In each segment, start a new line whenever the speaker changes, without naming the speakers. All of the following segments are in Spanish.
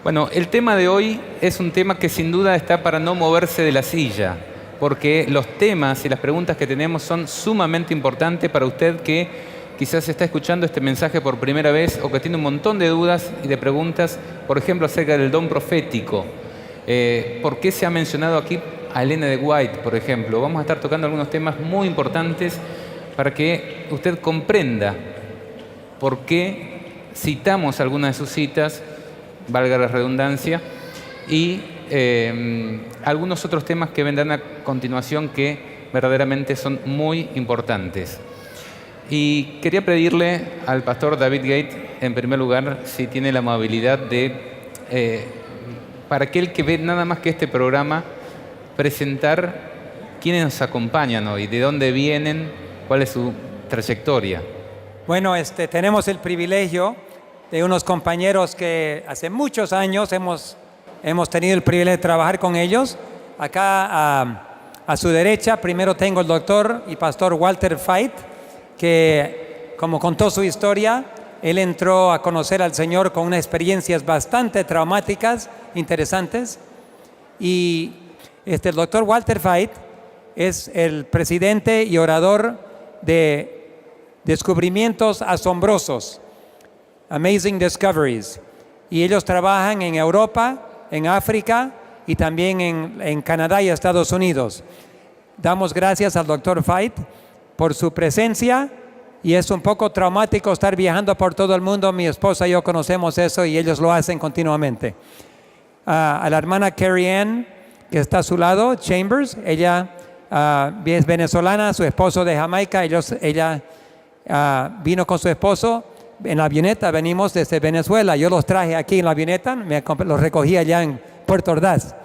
Bueno, el tema de hoy es un tema que sin duda está para no moverse de la silla, porque los temas y las preguntas que tenemos son sumamente importantes para usted que quizás está escuchando este mensaje por primera vez o que tiene un montón de dudas y de preguntas, por ejemplo, acerca del don profético. ¿Por qué se ha mencionado aquí a Elena de White, por ejemplo? Vamos a estar tocando algunos temas muy importantes para que usted comprenda por qué citamos algunas de sus citas, valga la redundancia, y algunos otros temas que vendrán a continuación que verdaderamente son muy importantes. Y quería pedirle al pastor David Gate, en primer lugar, si tiene la amabilidad de, para aquel que ve nada más que este programa, presentar quiénes nos acompañan hoy, de dónde vienen, cuál es su trayectoria.
Bueno, tenemos el privilegio de unos compañeros que hace muchos años hemos tenido el privilegio de trabajar con ellos. Acá a su derecha, primero tengo el doctor y pastor Walter Fite, que como contó su historia, él entró a conocer al Señor con unas experiencias bastante traumáticas, interesantes. Y el doctor Walter Fite es el presidente y orador de Descubrimientos Asombrosos, Amazing Discoveries, y ellos trabajan en Europa, en África y también en Canadá y Estados Unidos. Damos gracias al Dr. Fite por su presencia, y es un poco traumático estar viajando por todo el mundo. Mi esposa y yo conocemos eso y ellos lo hacen continuamente. A la hermana Carrie Ann, que está a su lado, Chambers, ella es venezolana, su esposo de Jamaica, ella vino con su esposo en la avioneta, venimos desde Venezuela, yo los traje aquí en la avioneta, los recogí allá en Puerto Ordaz,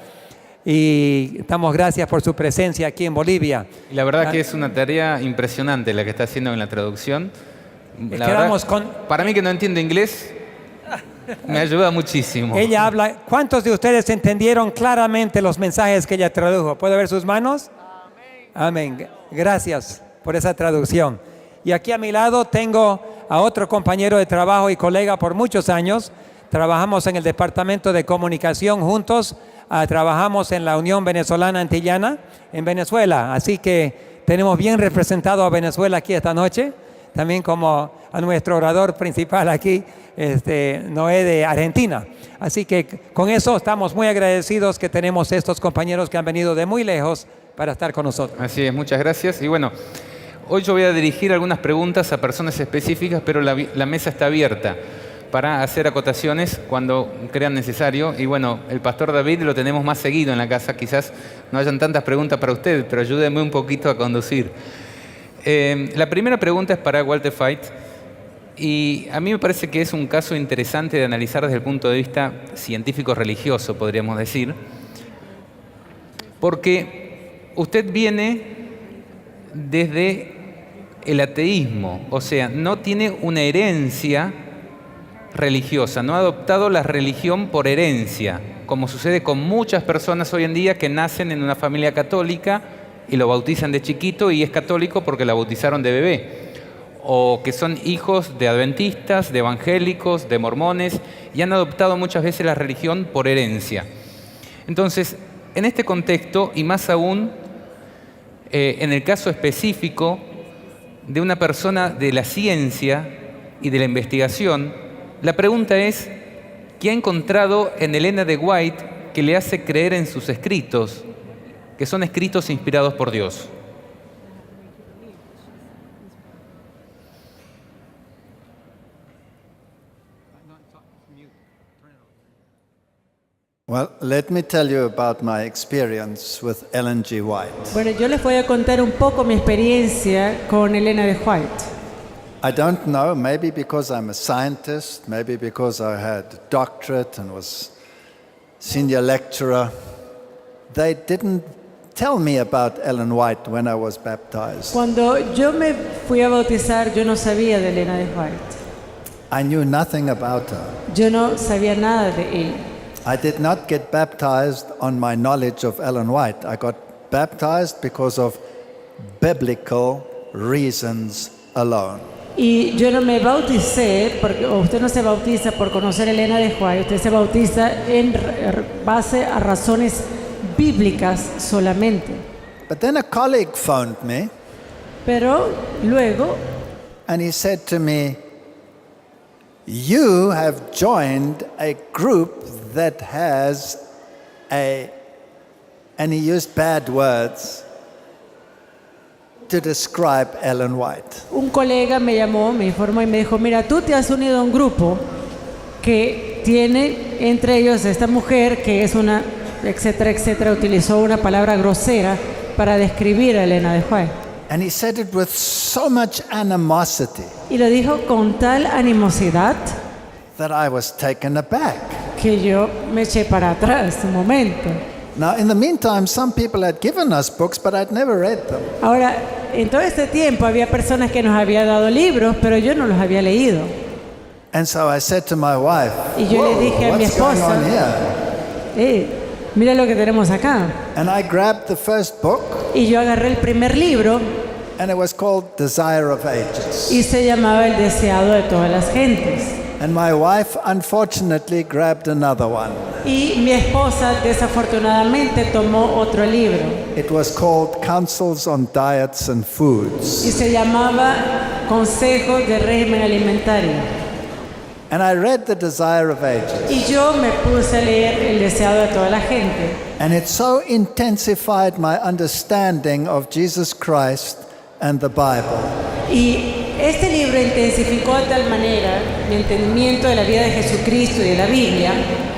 y damos gracias por su presencia aquí en Bolivia.
Y la verdad que es una tarea impresionante la que está haciendo en la traducción. La verdad, para mí que no entiendo inglés, me ayuda muchísimo.
Ella habla. ¿Cuántos de ustedes entendieron claramente los mensajes que ella tradujo? ¿Puede ver sus manos? Amén. Amén. Gracias por esa traducción. Y aquí a mi lado tengo a otro compañero de trabajo y colega por muchos años. Trabajamos en el Departamento de Comunicación juntos. Trabajamos en la Unión Venezolana Antillana en Venezuela. Así que tenemos bien representado a Venezuela aquí esta noche. También como a nuestro orador principal aquí, Noé de Argentina. Así que con eso estamos muy agradecidos que tenemos estos compañeros que han venido de muy lejos para estar con nosotros.
Así es, muchas gracias. Y bueno, hoy yo voy a dirigir algunas preguntas a personas específicas, pero la mesa está abierta para hacer acotaciones cuando crean necesario. Y bueno, el pastor David lo tenemos más seguido en la casa. Quizás no hayan tantas preguntas para usted, pero ayúdeme un poquito a conducir. La primera pregunta es para Walter Fite. Y a mí me parece que es un caso interesante de analizar desde el punto de vista científico-religioso, podríamos decir. Porque usted viene desde el ateísmo, o sea, no tiene una herencia religiosa, no ha adoptado la religión por herencia, como sucede con muchas personas hoy en día que nacen en una familia católica y lo bautizan de chiquito y es católico porque la bautizaron de bebé, o que son hijos de adventistas, de evangélicos, de mormones y han adoptado muchas veces la religión por herencia. Entonces, en este contexto, y más aún en el caso específico de una persona de la ciencia y de la investigación, la pregunta es, ¿qué ha encontrado en Elena de White que le hace creer en sus escritos, que son escritos inspirados por Dios?
Well, let me tell you about my experience with Ellen G. White.
Bueno, yo les voy a contar un poco mi experiencia con Elena de White.
I don't know, maybe because I'm a scientist, maybe because I had a doctorate and was senior lecturer. They didn't tell me about Ellen White when I was baptized.
Cuando yo me fui a bautizar, yo no sabía de Elena de White.
I knew nothing about her.
Yo no sabía nada de ella.
I did not get baptized on my knowledge of Ellen White. I got baptized because of biblical reasons alone.
Y yo no me bauticé, porque o usted no se bautiza por conocer a Elena de White, usted se bautiza en base a razones bíblicas solamente.
But then a colleague phoned me
Pero luego
and he said to me, "You have joined a group that has a," and he used bad words to describe Ellen White.
un colega me llamó, me informó y me dijo, mira, tú te has unido a un grupo que tiene entre ellos esta mujer que es una, etcétera, etcétera, utilizó una palabra grosera para describir a Elena de White.
And he said it with so much animosity
Y lo dijo con tal animosidad
that I was taken aback.
que yo me eché para atrás un momento.
Now, in the meantime, some people had given us books, but I'd never read them.
Ahora, en todo este tiempo había personas que nos habían dado libros, pero yo no los había leído.
And so I said to my wife,
Y yo le
"Whoa,
dije a mi
what's going
esposa,
on here?"
Mira lo que tenemos acá.
And I grabbed the first book,
Y yo agarré el primer libro
and it was called Desire of Ages.
y se llamaba El deseado de todas las gentes.
And my wife, unfortunately, grabbed another one.
Y mi esposa desafortunadamente tomó otro libro
It was called Counsels on Diets and
y
Foods.
se llamaba Consejos de régimen alimentario.
And I read The Desire of Ages.
Y yo me puse a leer El deseado de toda la gente.
And it so intensified my understanding of Jesus Christ and the Bible
Y este libro intensificó de tal manera mi entendimiento de la vida de Jesucristo y de la Biblia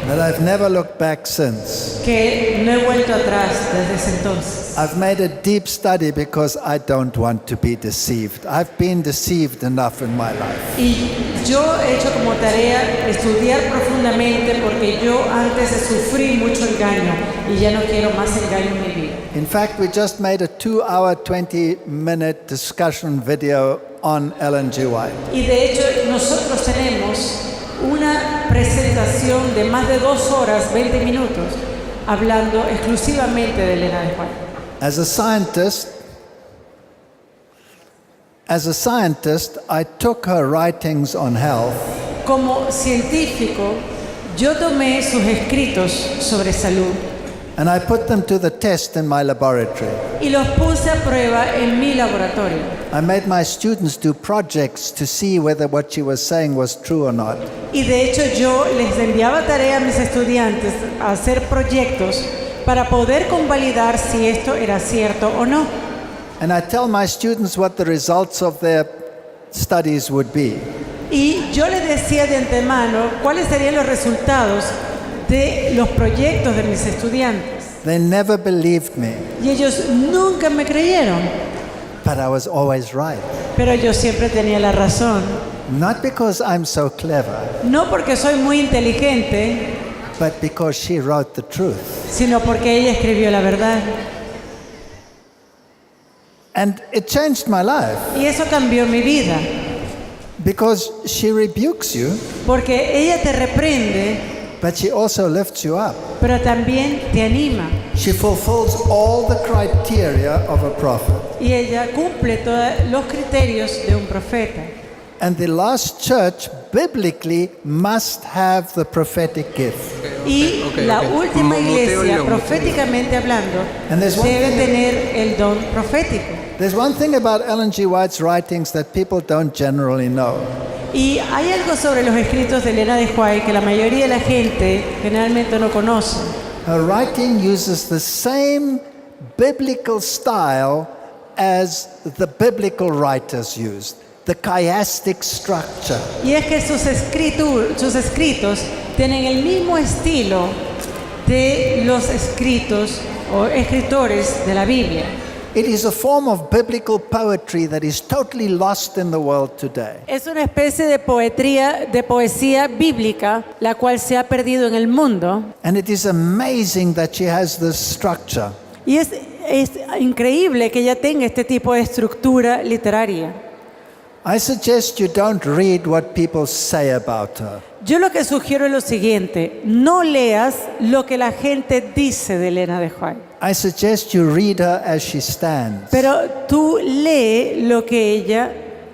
that I've never looked back since.
que no he vuelto atrás desde ese entonces.
I've made a deep study because I don't want to be deceived. I've been deceived enough in my life.
Y yo he hecho como tarea estudiar profundamente porque yo antes sufrí mucho engaño y ya no quiero más engaño en mi vida.
In fact, we just made a 2-hour, 20-minute discussion video on Ellen G. White.
Y de hecho nosotros tenemos una presentación de más de 2 horas, 20 minutos, hablando exclusivamente de Elena de White.
As a scientist, I took her writings on health
Como científico, yo tomé sus escritos sobre salud
and I put them to the test in my laboratory.
y los puse a prueba en mi laboratorio.
I made my students do projects to see whether what she was saying was true or not.
Y de hecho yo les enviaba tarea a mis estudiantes a hacer proyectos para poder convalidar si esto era cierto o no.
And I tell my students what the results of their studies would be.
Y yo les decía de antemano cuáles serían los resultados de los proyectos de mis estudiantes.
They never believed me,
Y ellos nunca me creyeron,
but I was always right.
pero yo siempre tenía la razón.
Not because I'm so clever,
No porque soy muy inteligente,
but because she wrote the truth.
sino porque ella escribió la verdad.
And it changed my life
Y eso cambió mi vida,
because she rebukes you,
porque ella te reprende,
but she also lifts you up.
pero también te anima.
She fulfills all the criteria of a prophet.
Y ella cumple todos los criterios de un profeta.
And the last church, biblically, must have the prophetic gift.
Y la última iglesia, proféticamente hablando,
And there's one
debe
thing-
tener el don profético.
There's one thing about Ellen G. White's writings that people don't generally know.
Y hay algo sobre los escritos de Elena de White que la mayoría de la gente generalmente no conoce.
Her writing uses the same biblical style as the biblical writers used, the chiastic structure.
Y es que sus escritos tienen el mismo estilo de los escritos o escritores de la Biblia.
It is a form of biblical poetry that is totally lost in the world today.
Es una especie de poesía bíblica, la cual se ha perdido en el mundo.
And it is amazing that she has this structure.
Y es increíble que ella tenga este tipo de estructura literaria.
I suggest you don't read what people say about her.
Yo lo que sugiero es lo siguiente: no leas lo que la gente dice de Elena de White,
I suggest you read her as she stands.
pero tú lee lo que ella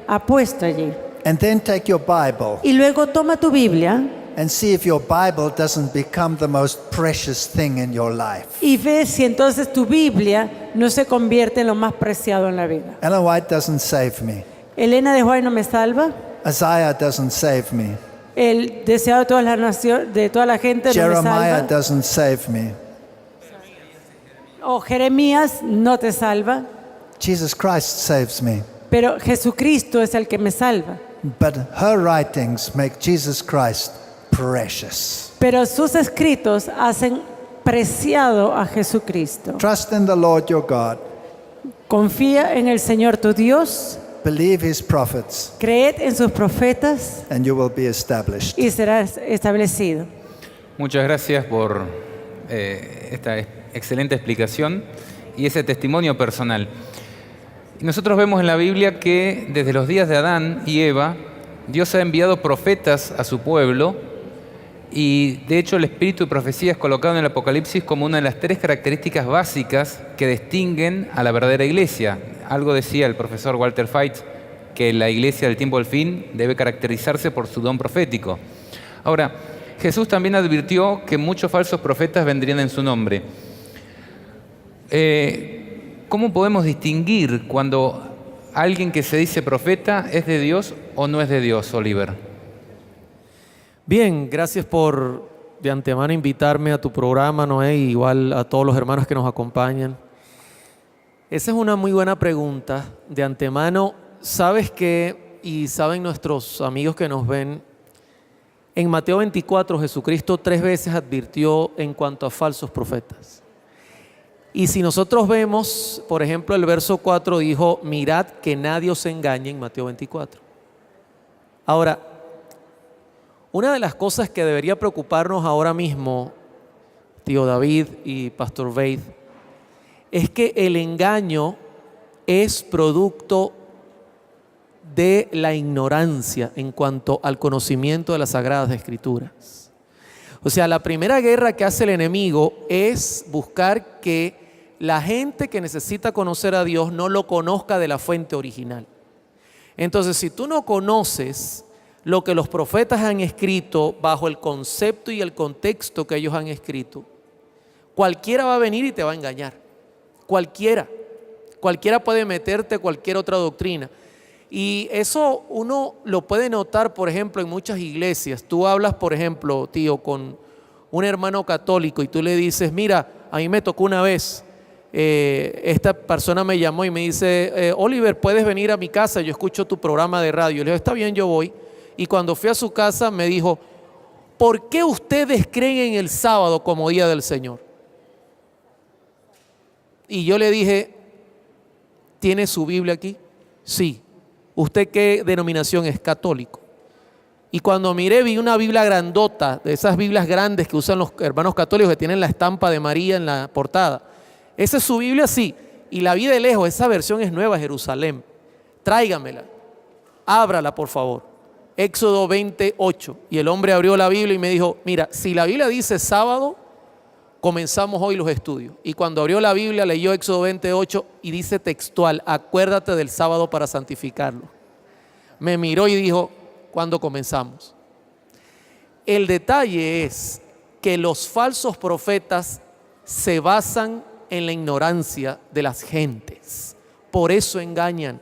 ha puesto allí.
And then take your Bible
Y luego toma tu Biblia
and see if your Bible doesn't become the most precious thing in your life.
y ve si entonces tu Biblia no se convierte en lo más preciado en la vida.
Ellen White doesn't save me.
Elena de White no me salva.
Isaiah doesn't save me.
El deseado de todas las naciones, de toda la gente no me
Jeremiah
salva.
doesn't save me.
O Jeremías no te salva.
Jesus Christ saves me.
Pero Jesucristo es el que me salva.
But her writings make Jesus Christ precious.
Pero sus escritos hacen preciado a Jesucristo.
Trust in the Lord your God.
Confía en el Señor tu Dios,
Believe his prophets,
creed en sus profetas
and you will be established.
y serás establecido.
Muchas gracias por esta excelente explicación y ese testimonio personal. Y nosotros vemos en la Biblia que desde los días de Adán y Eva, Dios ha enviado profetas a su pueblo y de hecho el espíritu de profecía es colocado en el Apocalipsis como una de las 3 características básicas que distinguen a la verdadera iglesia. Algo decía el profesor Walter Feit, que la iglesia del tiempo del fin debe caracterizarse por su don profético. Ahora, Jesús también advirtió que muchos falsos profetas vendrían en su nombre. ¿Cómo podemos distinguir cuando alguien que se dice profeta es de Dios o no es de Dios, Oliver?
Bien, gracias por de antemano invitarme a tu programa, Noé, y igual a todos los hermanos que nos acompañan. Esa es una muy buena pregunta. De antemano, ¿sabes qué? Y saben nuestros amigos que nos ven, en Mateo 24 Jesucristo 3 veces advirtió en cuanto a falsos profetas. Y si nosotros vemos, por ejemplo, el verso 4 dijo, mirad que nadie os engañe en Mateo 24. Ahora, una de las cosas que debería preocuparnos ahora mismo, tío David y pastor Veid, es que el engaño es producto de la ignorancia en cuanto al conocimiento de las Sagradas Escrituras. O sea, la primera guerra que hace el enemigo es buscar que la gente que necesita conocer a Dios no lo conozca de la fuente original. Entonces, si tú no conoces lo que los profetas han escrito bajo el concepto y el contexto que ellos han escrito, cualquiera va a venir y te va a engañar. Cualquiera puede meterte cualquier otra doctrina. Y eso uno lo puede notar, por ejemplo, en muchas iglesias. Tú hablas, por ejemplo, tío, con un hermano católico y tú le dices, mira, a mí me tocó una vez, esta persona me llamó y me dice, Oliver, ¿puedes venir a mi casa? Yo escucho tu programa de radio. Le digo, está bien, yo voy. Y cuando fui a su casa me dijo, ¿por qué ustedes creen en el sábado como día del Señor? Y yo le dije, ¿tiene su Biblia aquí? Sí. ¿Usted qué denominación es? Católico. Y cuando miré vi una Biblia grandota, de esas Biblias grandes que usan los hermanos católicos que tienen la estampa de María en la portada. Esa es su Biblia, sí. Y la vi de lejos, esa versión es Nueva Jerusalén. Tráigamela, ábrala por favor. Éxodo 28. Y el hombre abrió la Biblia y me dijo, mira, si la Biblia dice sábado, comenzamos hoy los estudios. Y cuando abrió la Biblia leyó Éxodo 28 y dice textual, acuérdate del sábado para santificarlo. Me miró y dijo, ¿cuándo comenzamos? El detalle es que los falsos profetas se basan en la ignorancia de las gentes. Por eso engañan.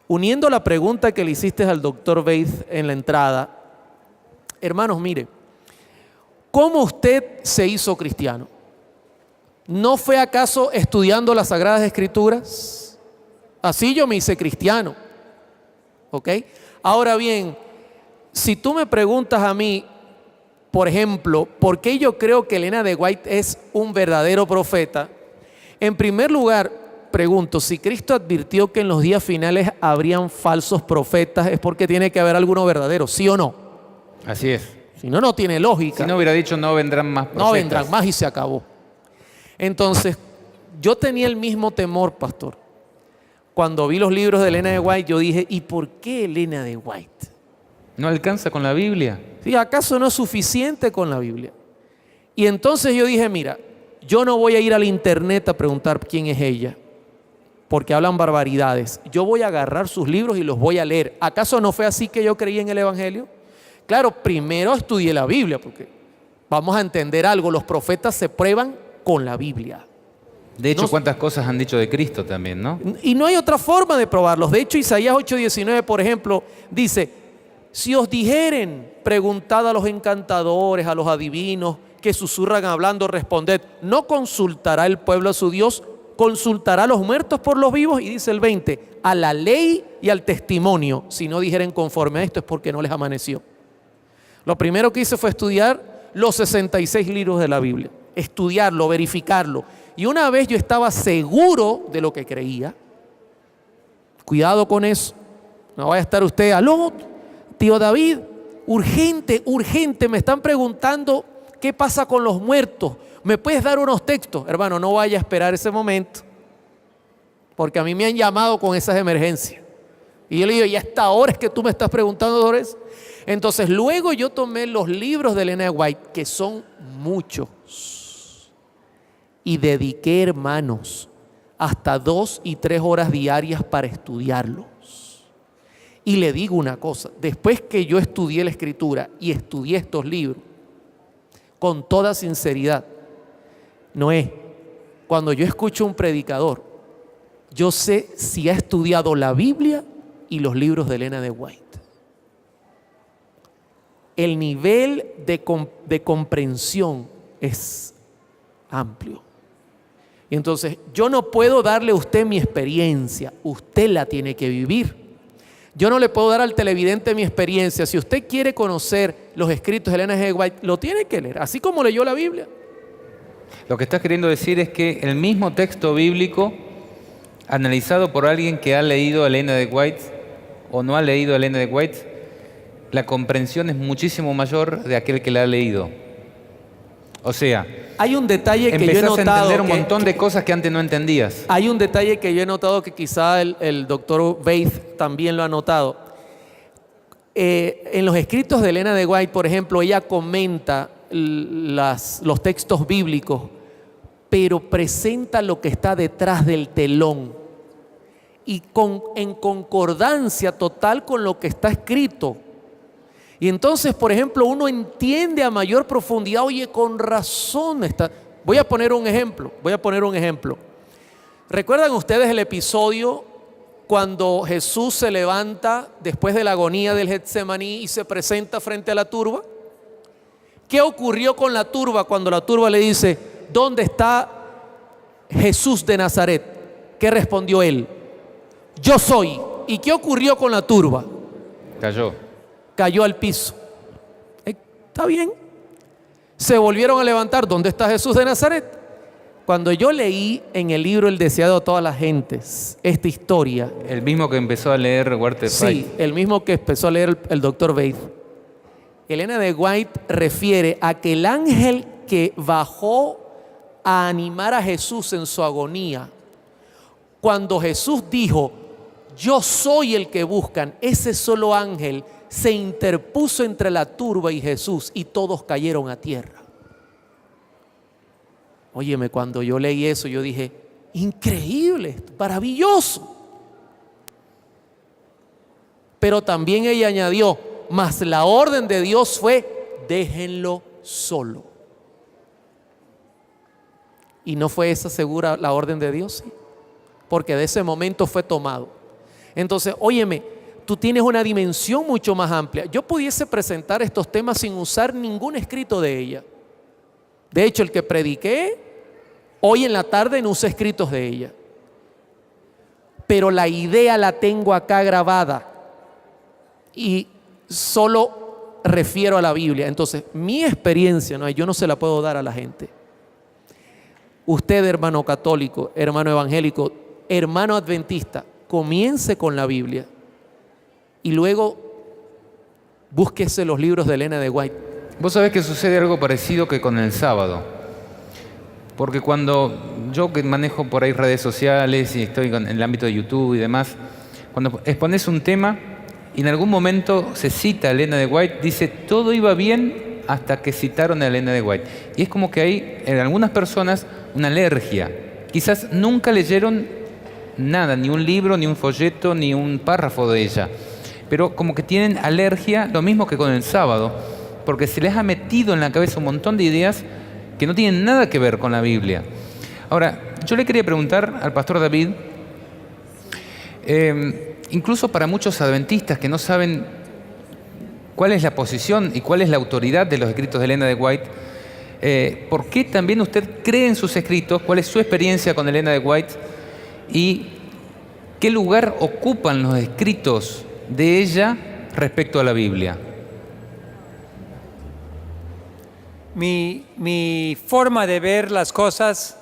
Uniendo la pregunta que le hiciste al doctor Veid en la entrada, hermanos, mire, ¿cómo usted se hizo cristiano? ¿No fue acaso estudiando las Sagradas Escrituras? Así yo me hice cristiano. ¿Ok? Ahora bien, si tú me preguntas a mí, por ejemplo, ¿por qué yo creo que Elena de White es un verdadero profeta? En primer lugar, pregunto, si Cristo advirtió que en los días finales habrían falsos profetas, es porque tiene que haber alguno verdadero, ¿sí o no?
Así es.
Si no, no tiene lógica.
Si no hubiera dicho no vendrán más profetas.
No vendrán más y se acabó. Entonces, yo tenía el mismo temor, pastor. Cuando vi los libros de Elena de White, yo dije, ¿y por qué Elena de White?
¿No alcanza con la Biblia?
¿Sí? ¿Acaso no es suficiente con la Biblia? Y entonces yo dije, mira, yo no voy a ir al internet a preguntar quién es ella. porque hablan barbaridades. Yo voy a agarrar sus libros y los voy a leer. ¿Acaso no fue así que yo creí en el Evangelio? Claro, primero estudié la Biblia, porque vamos a entender algo, los profetas se prueban con la Biblia.
De hecho,
No-
¿cuántas cosas han dicho de Cristo también, no?
Y no hay otra forma de probarlos. De hecho, Isaías 8:19, por ejemplo, dice: si os dijeren, preguntad a los encantadores, a los adivinos, que susurran hablando, responded. ¿No consultará el pueblo a su Dios? ¿Consultará a los muertos por los vivos? Y dice el 20, a la ley y al testimonio. Si no dijeren conforme a esto es porque no les amaneció. Lo primero que hice fue estudiar los 66 libros de la Biblia. Estudiarlo, verificarlo. Y una vez yo estaba seguro de lo que creía. Cuidado con eso. No vaya a estar usted, aló, tío David, urgente, urgente, me están preguntando qué pasa con los muertos. ¿Me puedes dar unos textos? Hermano, no vaya a esperar ese momento, porque a mí me han llamado con esas emergencias. Y yo le digo, ¿y hasta ahora es que tú me estás preguntando, Dores? Entonces luego yo tomé los libros de Elena de White, que son muchos, y dediqué, hermanos, hasta 2 y 3 horas diarias para estudiarlos. Y le digo una cosa, después que yo estudié la Escritura y estudié estos libros, con toda sinceridad, Noé, cuando yo escucho un predicador, yo sé si ha estudiado la Biblia y los libros de Elena de White. El nivel de comprensión es amplio. Y entonces yo no puedo darle a usted mi experiencia, usted la tiene que vivir. Yo no le puedo dar al televidente mi experiencia. Si usted quiere conocer los escritos de Elena G. White, lo tiene que leer, así como leyó la Biblia.
Lo que estás queriendo decir es que el mismo texto bíblico, analizado por alguien que ha leído a Elena de White o no ha leído a Elena de White, la comprensión es muchísimo mayor de aquel que la ha leído. O sea,
Hay un detalle que yo he
empezás a
notado.
entender un montón de cosas que antes no entendías.
Hay un detalle que yo he notado que quizá el doctor Faith también lo ha notado. En los escritos de Elena de White, por ejemplo, ella comenta los textos bíblicos, pero presenta lo que está detrás del telón y en concordancia total con lo que está escrito. Y entonces, por ejemplo, uno entiende a mayor profundidad, oye, con razón está. Voy a poner un ejemplo. ¿Recuerdan ustedes el episodio cuando Jesús se levanta después de la agonía del Getsemaní y se presenta frente a la turba? ¿Qué ocurrió con la turba cuando la turba le dice, ¿dónde está Jesús de Nazaret? ¿Qué respondió él? Yo soy. ¿Y qué ocurrió con la turba? Cayó al piso. Está bien. Se volvieron a levantar. ¿Dónde está Jesús de Nazaret? Cuando yo leí en el libro El deseado de todas las gentes esta historia.
El mismo que empezó a leer Walter White.
Sí, el mismo que empezó a leer el doctor Faith. Elena de White refiere a que el ángel que bajó a animar a Jesús en su agonía, cuando Jesús dijo, yo soy el que buscan, ese solo ángel se interpuso entre la turba y Jesús y todos cayeron a tierra. Óyeme, cuando yo leí eso, yo dije, increíble, maravilloso. Pero también ella añadió, mas la orden de Dios fue, déjenlo solo. ¿Y no fue esa segura la orden de Dios? Sí, porque de ese momento fue tomado. Entonces, óyeme, tú tienes una dimensión mucho más amplia. Yo pudiese presentar estos temas sin usar ningún escrito de ella. De hecho, el que prediqué hoy en la tarde no usé escritos de ella. Pero la idea la tengo acá grabada y solo refiero a la Biblia. Entonces, mi experiencia, ¿no? Yo no se la puedo dar a la gente. Usted, hermano católico, hermano evangélico, hermano adventista, comience con la Biblia y luego búsquese los libros de Elena de White.
Vos sabés que sucede algo parecido que con el sábado. Porque cuando yo que manejo por ahí redes sociales y estoy en el ámbito de YouTube y demás, cuando expones un tema y en algún momento se cita a Elena de White, dice todo iba bien hasta que citaron a Elena de White. Y es como que hay en algunas personas una alergia. Quizás nunca leyeron nada, ni un libro, ni un folleto, ni un párrafo de ella. Pero como que tienen alergia, lo mismo que con el sábado, porque se les ha metido en la cabeza un montón de ideas que no tienen nada que ver con la Biblia. Ahora, yo le quería preguntar al pastor David, incluso para muchos adventistas que no saben cuál es la posición y cuál es la autoridad de los escritos de Elena de White, ¿por qué también usted cree en sus escritos? ¿Cuál es su experiencia con Elena de White? ¿Y qué lugar ocupan los escritos de ella respecto a la Biblia?
Mi forma de ver las cosas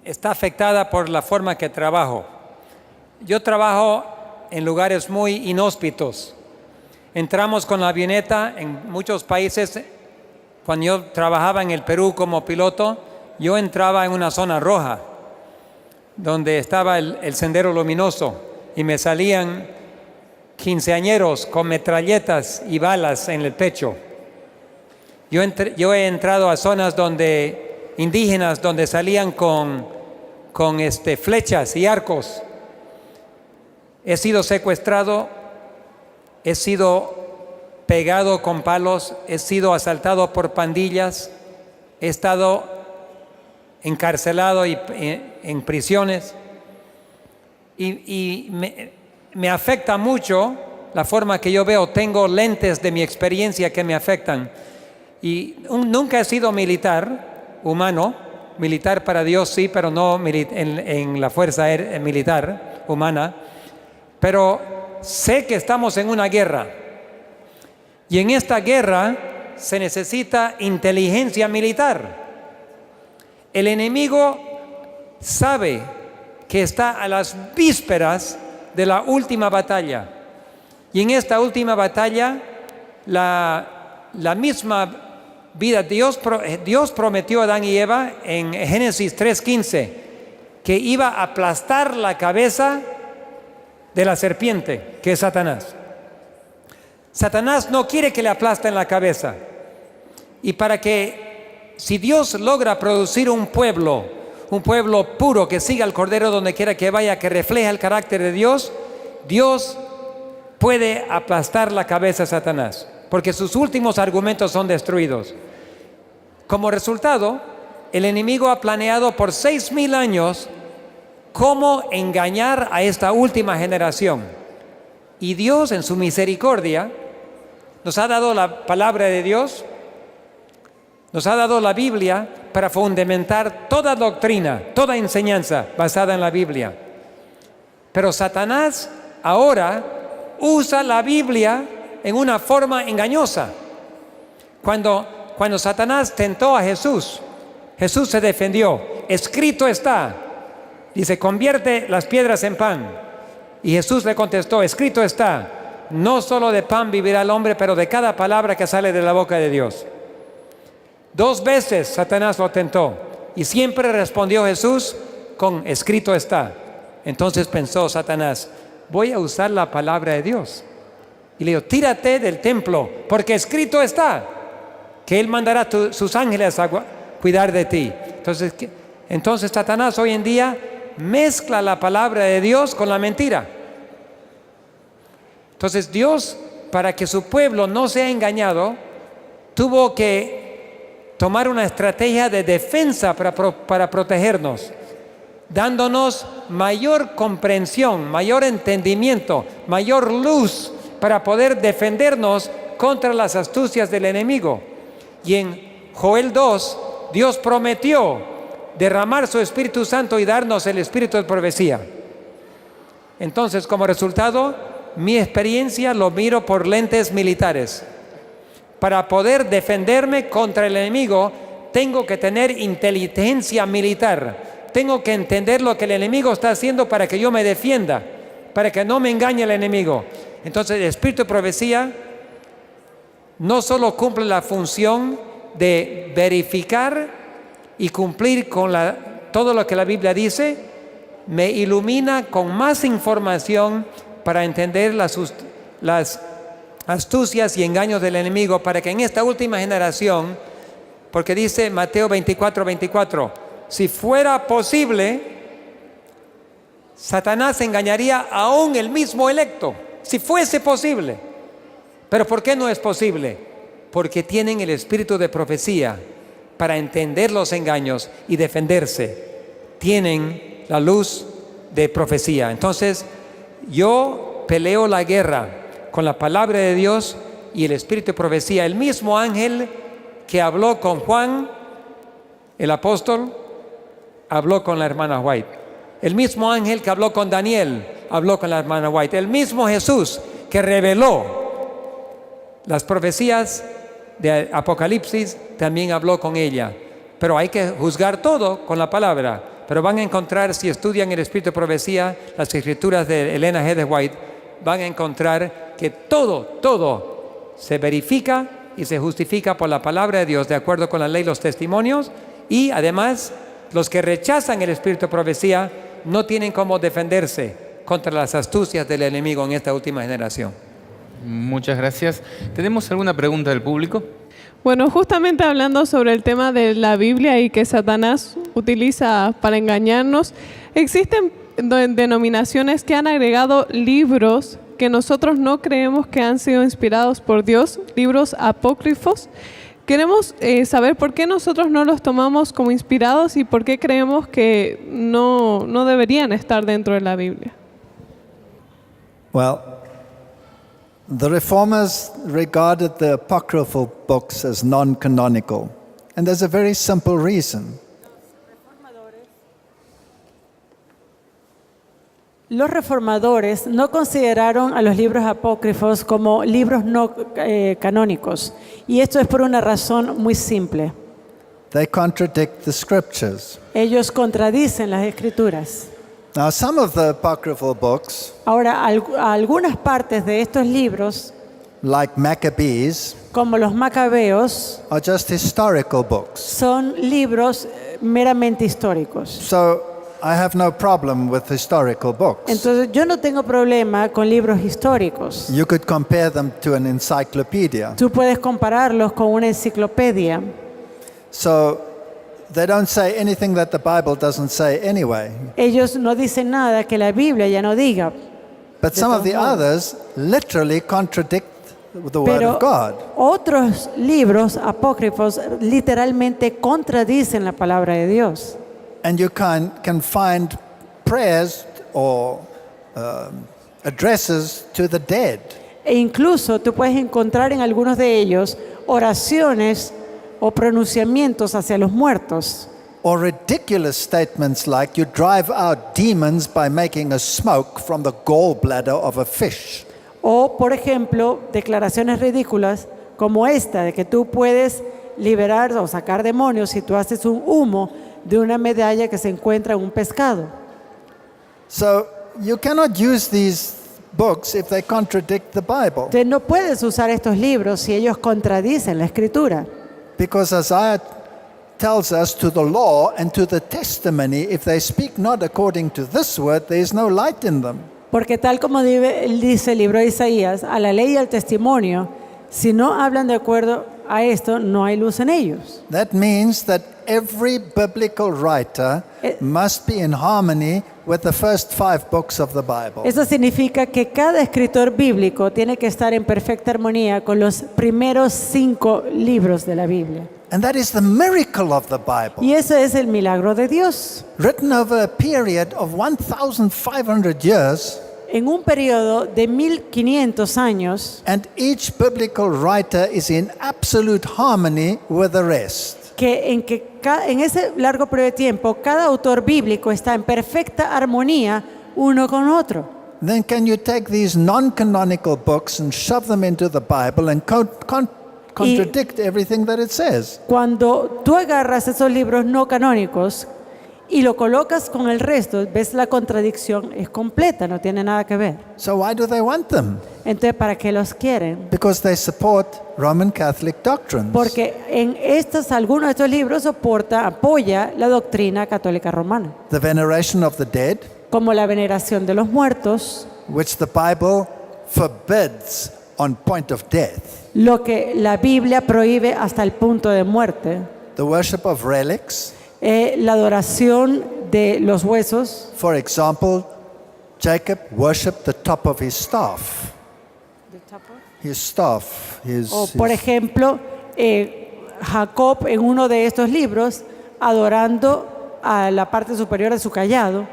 está afectada por la forma que trabajo. Yo trabajo en lugares muy inhóspitos. Entramos con la avioneta en muchos países. Cuando yo trabajaba en el Perú como piloto, yo entraba en una zona roja, donde estaba el sendero luminoso, y me salían quinceañeros con metralletas y balas en el pecho. Yo he entrado a zonas indígenas donde salían con flechas y arcos. He sido secuestrado, he sido pegado con palos, he sido asaltado por pandillas, he estado encarcelado y en prisiones. Y me afecta mucho la forma que yo veo. Tengo lentes de mi experiencia que me afectan. Y nunca he sido militar humano, militar para Dios sí, pero no en la fuerza militar humana. Pero sé que estamos en una guerra, y en esta guerra se necesita inteligencia militar. El enemigo sabe que está a las vísperas de la última batalla, y en esta última batalla la misma vida, Dios prometió a Adán y Eva en Génesis 3:15 que iba a aplastar la cabeza de la serpiente, que es Satanás. Satanás no quiere que le aplasten la cabeza. Y si Dios logra producir un pueblo puro que siga al Cordero donde quiera que vaya, que refleja el carácter de Dios, Dios puede aplastar la cabeza a Satanás, porque sus últimos argumentos son destruidos. Como resultado, el enemigo ha planeado por 6,000 años cómo engañar a esta última generación. Y Dios, en su misericordia, nos ha dado la palabra de Dios, nos ha dado la Biblia para fundamentar toda doctrina, toda enseñanza basada en la Biblia. Pero Satanás ahora usa la Biblia en una forma engañosa. Cuando Satanás tentó a Jesús, Jesús se defendió. Escrito está. Dice, convierte las piedras en pan. Y Jesús le contestó, escrito está, no solo de pan vivirá el hombre, pero de cada palabra que sale de la boca de Dios. 2 veces Satanás lo tentó, y siempre respondió Jesús con escrito está. Entonces pensó Satanás, voy a usar la palabra de Dios. Y le dijo, tírate del templo, porque escrito está que Él mandará sus ángeles a cuidar de ti. Entonces Satanás hoy en día mezcla la palabra de Dios con la mentira. Entonces Dios, para que su pueblo no sea engañado, tuvo que tomar una estrategia de defensa para protegernos, dándonos mayor comprensión, mayor entendimiento, mayor luz para poder defendernos contra las astucias del enemigo. Y en Joel 2, Dios prometió derramar su Espíritu Santo y darnos el espíritu de profecía. Entonces, como resultado, mi experiencia lo miro por lentes militares. Para poder defenderme contra el enemigo, tengo que tener inteligencia militar. Tengo que entender lo que el enemigo está haciendo para que yo me defienda, para que no me engañe el enemigo. Entonces, el espíritu de profecía no solo cumple la función de verificar y cumplir con todo lo que la Biblia dice, me ilumina con más información para entender las astucias y engaños del enemigo, para que en esta última generación, porque dice Mateo 24:24, si fuera posible, Satanás engañaría aún el mismo electo, si fuese posible. Pero ¿por qué no es posible? Porque tienen el espíritu de profecía para entender los engaños y defenderse. Tienen la luz de profecía. Entonces, yo peleo la guerra con la palabra de Dios y el espíritu de profecía. El mismo ángel que habló con Juan, el apóstol, habló con la hermana White. El mismo ángel que habló con Daniel, habló con la hermana White. El mismo Jesús que reveló las profecías de Apocalipsis, también habló con ella. Pero hay que juzgar todo con la palabra. Pero van a encontrar, si estudian el espíritu de profecía, las escrituras de Elena G. de White, van a encontrar que todo se verifica y se justifica por la palabra de Dios, de acuerdo con la ley y los testimonios. Y además, los que rechazan el espíritu de profecía no tienen cómo defenderse contra las astucias del enemigo en esta última generación.
Muchas gracias. ¿Tenemos alguna pregunta del público?
Bueno, justamente hablando sobre el tema de la Biblia y que Satanás utiliza para engañarnos, existen denominaciones que han agregado libros que nosotros no creemos que han sido inspirados por Dios, libros apócrifos. Queremos saber por qué nosotros no los tomamos como inspirados y por qué creemos que no deberían estar dentro de la Biblia.
Well, the Reformers regarded the apocryphal books as non-canonical, and there's a very simple reason.
Los reformadores no consideraron a los libros apócrifos como libros no canónicos, y esto es por una razón muy simple.
They contradict the scriptures.
Ellos contradicen las escrituras.
Now, some of the apocryphal books,
Ahora, algunas partes de estos libros,
like Maccabees,
como los Macabeos,
are just historical books.
son libros meramente históricos.
So I have no problem with historical books.
Entonces, yo no tengo problema con libros históricos.
You could compare them to an encyclopedia.
Tú puedes compararlos con una enciclopedia.
So they don't say anything that the Bible doesn't say anyway.
Ellos no dicen nada que la Biblia ya no diga.
But some of the others literally contradict the Word
Pero
of God.
otros libros apócrifos literalmente contradicen la palabra de Dios.
And you can find prayers or addresses to the dead.
E incluso tú puedes encontrar en algunos de ellos oraciones o pronunciamientos hacia los muertos.
Or ridiculous statements like you drive out demons by making a smoke from the gallbladder of a fish.
O, por ejemplo, declaraciones ridículas como esta, de que tú puedes liberar o sacar demonios si tú haces un humo de una medalla que se encuentra en un pescado.
So you cannot use these books if they contradict the Bible.
Entonces no puedes usar estos libros si ellos contradicen la Escritura.
Because Isaiah tells us to the law and to the testimony, if they speak not according to this word, there is no light in them.
Porque tal como dice el libro de Isaías, a la ley y al testimonio, si no hablan de acuerdo a esto, no hay luz en ellos.
That means that every biblical writer must be in harmony with the first 5 books of the Bible.
Eso significa que cada escritor bíblico tiene que estar en perfecta armonía con los primeros 5 libros de la Biblia.
And that is the miracle of the Bible.
Y ese es el milagro de Dios.
Written over a period of 1,500 years,
En un periodo de 1500 años,
and each biblical writer is in absolute harmony with the rest.
en ese largo periodo de tiempo, cada autor bíblico está en perfecta armonía uno con otro.
Then can you take these non-canonical books and shove them into the Bible and contradict everything that it says?
Cuando tú agarras esos libros no canónicos y lo colocas con el resto, ves la contradicción, es completa, no tiene nada que ver.
So why do they want them?
Entonces, ¿para qué los quieren?
Because they support Roman Catholic doctrines.
Porque en algunos de estos libros apoya la doctrina católica romana,
The veneration of the dead,
como la veneración de los muertos,
which the Bible forbids on point of death.
lo que la Biblia prohíbe hasta el punto de muerte,
The worship of relics,
la adoración de los huesos,
for example, Jacob worshipped the top of his staff. His staff.
O por ejemplo, Jacob en uno de estos libros adorando a la parte superior de su callado,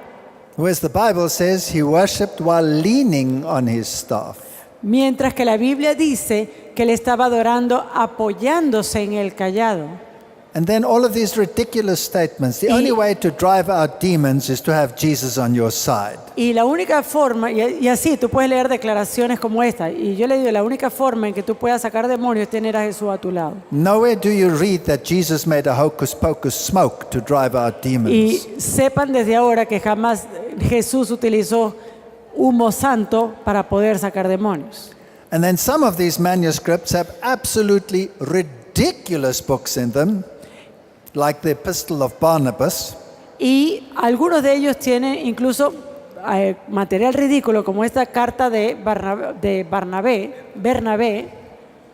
Whereas the Bible says he worshipped while leaning on his staff.
mientras que la Biblia dice que él estaba adorando apoyándose en el callado.
And then all of these ridiculous statements. The
Y-
only way to drive out demons is to have Jesus on your side.
Y la única forma, y así tú puedes leer declaraciones como esta, y yo le digo, la única forma en que tú puedas sacar demonios es tener a Jesús a tu lado.
Nowhere do you read that Jesus made a hocus pocus smoke to drive out demons.
Y sepan desde ahora que jamás Jesús utilizó humo santo para poder sacar demonios.
And then some of these manuscripts have absolutely ridiculous books in them, like the Epistle of Barnabas.
Y algunos de ellos tienen incluso material ridículo, como esta carta de Bernabé,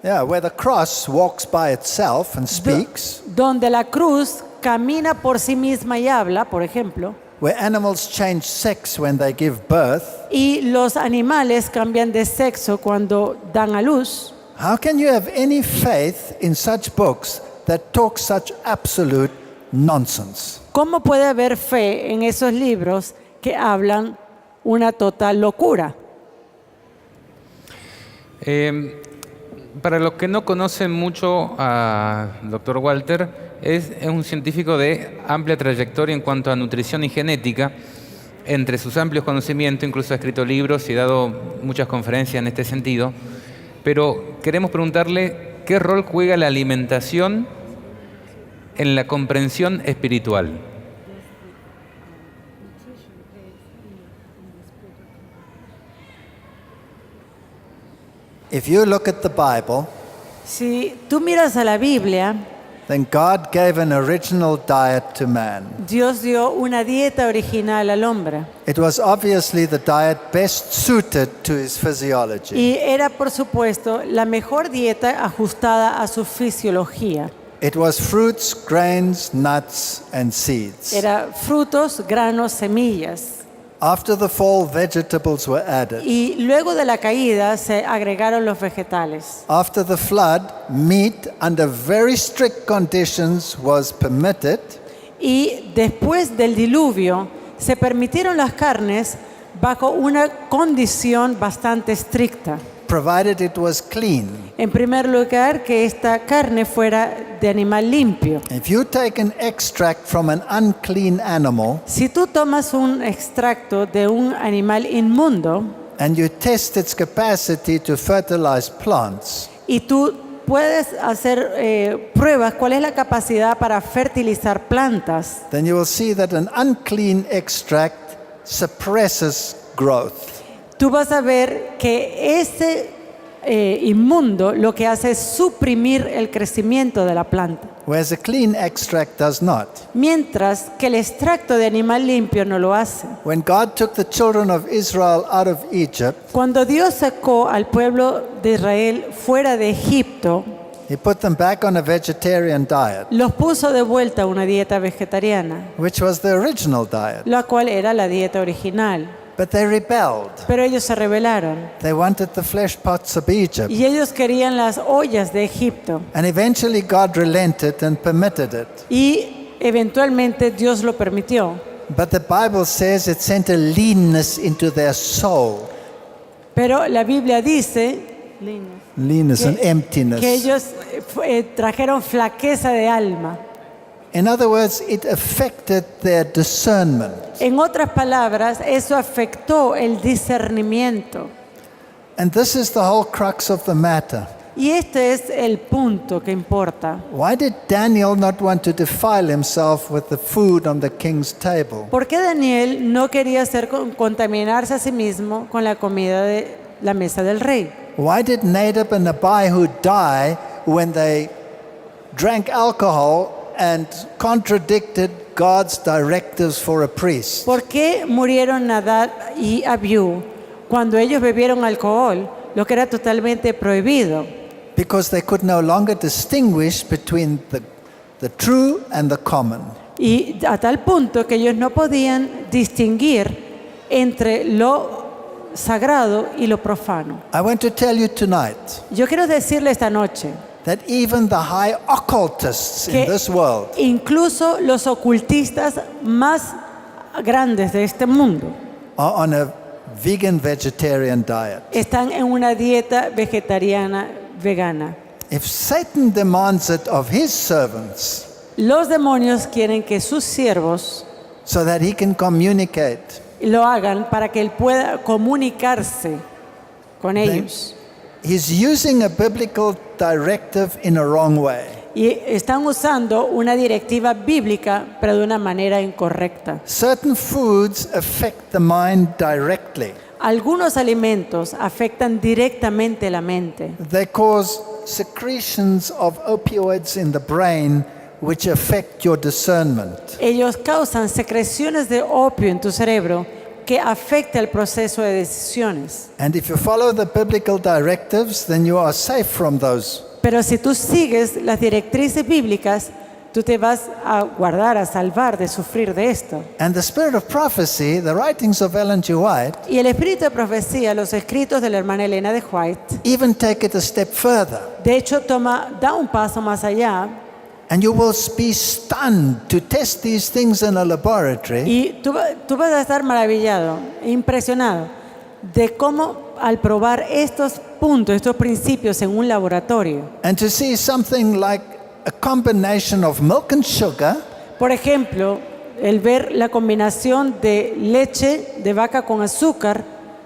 Yeah, where the cross walks by itself and speaks,
donde la cruz camina por sí misma y habla, por ejemplo,
where animals change sex when they give birth.
y los animales cambian de sexo cuando dan a luz.
How can you have any faith in such books that talk such absolute nonsense?
¿Cómo puede haber fe en esos libros que hablan una total locura?
Para los que no conocen mucho al Dr. Walter, es un científico de amplia trayectoria en cuanto a nutrición y genética. Entre sus amplios conocimientos, incluso ha escrito libros y ha dado muchas conferencias en este sentido. Pero queremos preguntarle qué rol juega la alimentación en la comprensión espiritual.
If you look at the Bible,
Si tú miras a la Biblia,
then God gave an original diet to man.
Dios dio una dieta original al hombre.
It was obviously the diet best suited to his physiology.
Y era, por supuesto, la mejor dieta ajustada a su fisiología.
It was fruits, grains, nuts, and seeds.
Era frutos, granos, semillas.
After the fall, vegetables were added.
Y luego de la caída se agregaron los vegetales.
After the flood, meat under very strict conditions was permitted,
Y después del diluvio se permitieron las carnes bajo una condición bastante estricta.
provided it was clean.
En primer lugar, que esta carne fuera de animal limpio.
If you take an extract from an unclean animal
Si tú tomas un extracto de un animal inmundo
and you test its capacity to fertilize plants,
y tú puedes hacer pruebas cuál es la capacidad para fertilizar plantas,
then you will see that an unclean extract suppresses growth.
tú vas a ver que ese inmundo lo que hace es suprimir el crecimiento de la planta,
Whereas a clean extract does not.
mientras que el extracto de animal limpio no lo hace.
When God took the children of Israel out of Egypt,
Cuando Dios sacó al pueblo de Israel fuera de Egipto,
He put them back on a vegetarian diet,
los puso de vuelta a una dieta vegetariana,
which was the original diet.
la cual era la dieta original.
But they rebelled.
Pero ellos se rebelaron
They wanted the flesh pots of Egypt.
y ellos querían las ollas de Egipto.
And eventually God relented and permitted it.
Y eventualmente Dios lo permitió.
But the Bible says it sent a leanness into their soul.
Pero la Biblia dice
Leanness and emptiness.
que ellos trajeron flaqueza de alma.
In other words, it affected their discernment.
En otras palabras, eso afectó el discernimiento.
And this is the whole crux of the matter.
Y este es el punto que importa.
Why did Daniel not want to defile himself with the food on the king's table?
¿Por qué Daniel no quería contaminarse a sí mismo con la comida de la mesa del rey?
Why did Nadab and Abihu die when they drank alcohol and contradicted God's directives for a priest?
¿Por qué murieron Nadab y Abiú cuando ellos bebieron alcohol, lo que era totalmente prohibido?
Because they could no longer distinguish between the true and the common.
Y a tal punto que ellos no podían distinguir entre lo sagrado y lo profano.
I want to tell you tonight
Yo quiero decirle esta noche
that even the high occultists in
que
this world
incluso los ocultistas más grandes de este mundo
are on a vegan vegetarian diet.
están en una dieta vegetariana vegana.
If Satan demands it of his servants
Los demonios quieren que sus siervos
so that he can communicate,
lo hagan para que él pueda comunicarse con ellos.
he's using a biblical directive in a wrong way.
Y están usando una directiva bíblica, pero de una manera incorrecta.
Certain foods affect the mind directly.
Algunos alimentos afectan directamente la mente.
They cause secretions of opioids in the brain which affect your discernment.
Ellos causan secreciones de opio en tu cerebro que afecta el proceso de decisiones.
And if you follow the biblical directives, then you are safe from those.
Pero si tú sigues las directrices bíblicas, tú te vas a guardar, a salvar de sufrir de esto.
And the spirit of prophecy, the writings of Ellen G. White,
Y el espíritu de profecía, los escritos de la hermana Elena de White,
even take it a step further.
de hecho da un paso más allá.
And you will be stunned to test these things in a laboratory.
Y tú vas a estar maravillado, impresionado de cómo al probar estos puntos, estos principios en un laboratorio.
And to see something like a combination of milk and sugar
Por ejemplo, el ver la combinación de leche de vaca con azúcar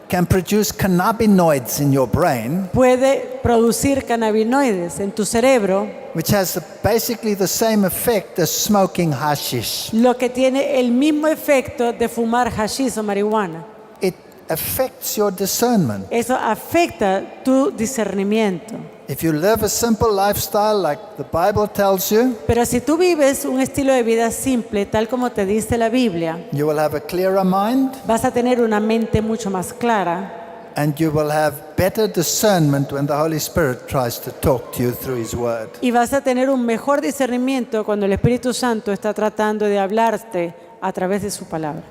can produce cannabinoids in your brain,
puede producir cannabinoides en tu cerebro,
which has basically the same effect as smoking hashish.
lo que tiene el mismo efecto de fumar hashish o marihuana.
It affects your discernment.
Eso afecta tu discernimiento.
If you live a simple lifestyle like the Bible tells you,
Pero si tú vives un estilo de vida simple, tal como te dice la Biblia,
you will have a clearer mind
vas a tener una mente mucho más clara
and you will have better discernment when the Holy Spirit tries to talk to you through His Word.
y vas a tener un mejor discernimiento cuando el Espíritu Santo está tratando de hablarte a través de su palabra.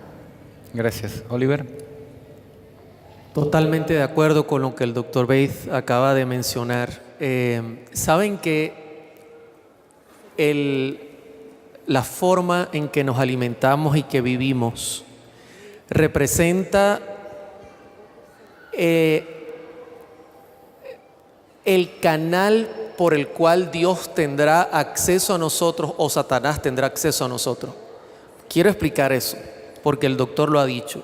Gracias. Oliver.
Totalmente de acuerdo con lo que el doctor Bates acaba de mencionar. Saben que la forma en que nos alimentamos y que vivimos representa el canal por el cual Dios tendrá acceso a nosotros o Satanás tendrá acceso a nosotros. Quiero explicar eso, porque el doctor lo ha dicho.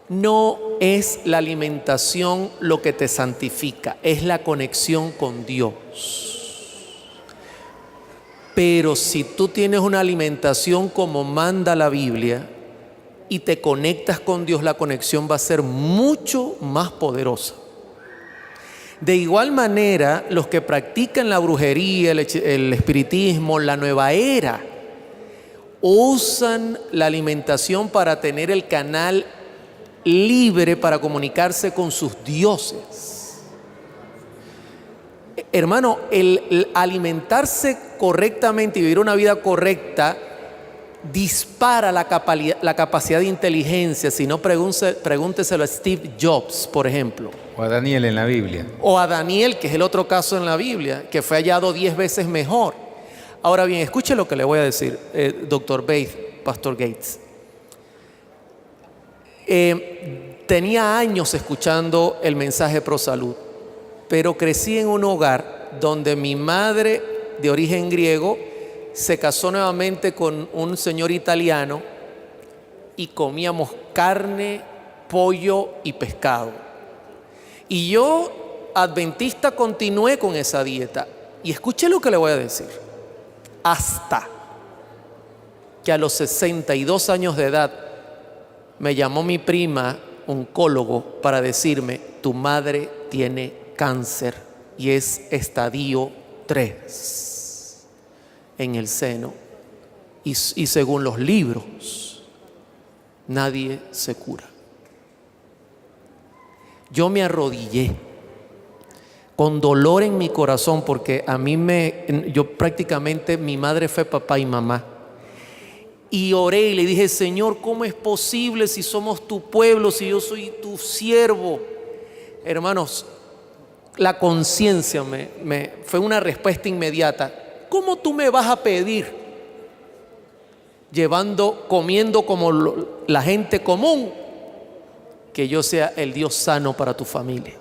No es la alimentación lo que te santifica, es la conexión con Dios. Pero si tú tienes una alimentación como manda la Biblia y te conectas con Dios, la conexión va a ser mucho más poderosa. De igual manera, los que practican la brujería, el espiritismo, la nueva era, usan la alimentación para tener el canal libre para comunicarse con sus dioses. Hermano, el alimentarse correctamente y vivir una vida correcta dispara la capacidad de inteligencia. Si no, pregúnteselo a Steve Jobs, por ejemplo.
O a Daniel en la Biblia.
O a Daniel, que es el otro caso en la Biblia, que fue hallado 10 veces mejor. Ahora bien, escuche lo que le voy a decir, Dr. Bates, Pastor Gates. Tenía años escuchando el mensaje pro salud, pero crecí en un hogar donde mi madre, de origen griego, se casó nuevamente con un señor italiano y comíamos carne, pollo y pescado. Y yo, adventista, continué con esa dieta. Y escuché lo que le voy a decir. Hasta que a los 62 años de edad me llamó mi prima, oncólogo, para decirme: tu madre tiene cáncer y es estadio 3 en el seno. Y según los libros, nadie se cura. Yo me arrodillé con dolor en mi corazón porque yo prácticamente, mi madre fue papá y mamá. Y oré y le dije, Señor, ¿cómo es posible si somos tu pueblo, si yo soy tu siervo? Hermanos, la conciencia fue una respuesta inmediata. ¿Cómo tú me vas a pedir, comiendo como la gente común, que yo sea el Dios sano para tu familia?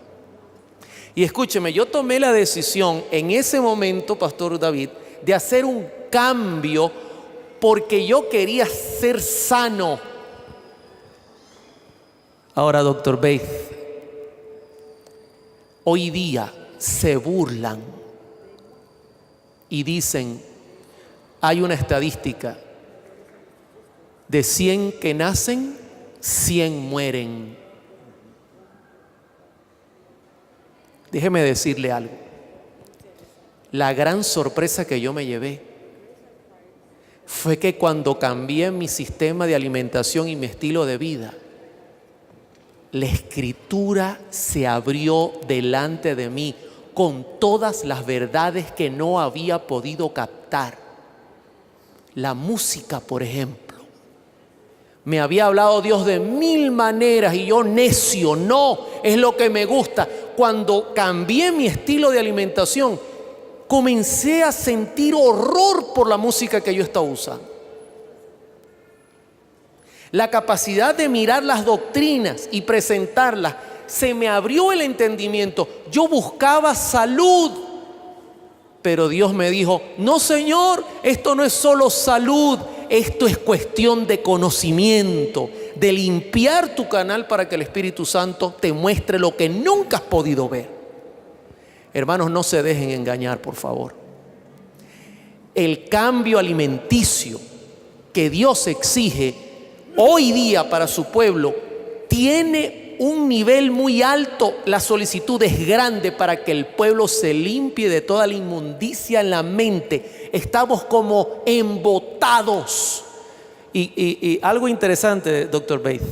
Y escúcheme, yo tomé la decisión en ese momento, Pastor David, de hacer un cambio porque yo quería ser sano. Ahora, Dr. Beith, hoy día se burlan y dicen, hay una estadística, de 100 que nacen, 100 mueren. Déjeme decirle algo. La gran sorpresa que yo me llevé fue que cuando cambié mi sistema de alimentación y mi estilo de vida, la Escritura se abrió delante de mí con todas las verdades que no había podido captar. La música, por ejemplo. Me había hablado Dios de 1000 maneras y yo necio, no, es lo que me gusta. Cuando cambié mi estilo de alimentación, comencé a sentir horror por la música que yo estaba usando. La capacidad de mirar las doctrinas y presentarlas, se me abrió el entendimiento. Yo buscaba salud, pero Dios me dijo, no, Señor, esto no es solo salud, esto es cuestión de conocimiento, de limpiar tu canal para que el Espíritu Santo te muestre lo que nunca has podido ver. Hermanos, no se dejen engañar, por favor. El cambio alimenticio que Dios exige hoy día para su pueblo tiene un nivel muy alto. La solicitud es grande para que el pueblo se limpie de toda la inmundicia en la mente. Estamos como embotados. Y algo interesante, Dr. Beith.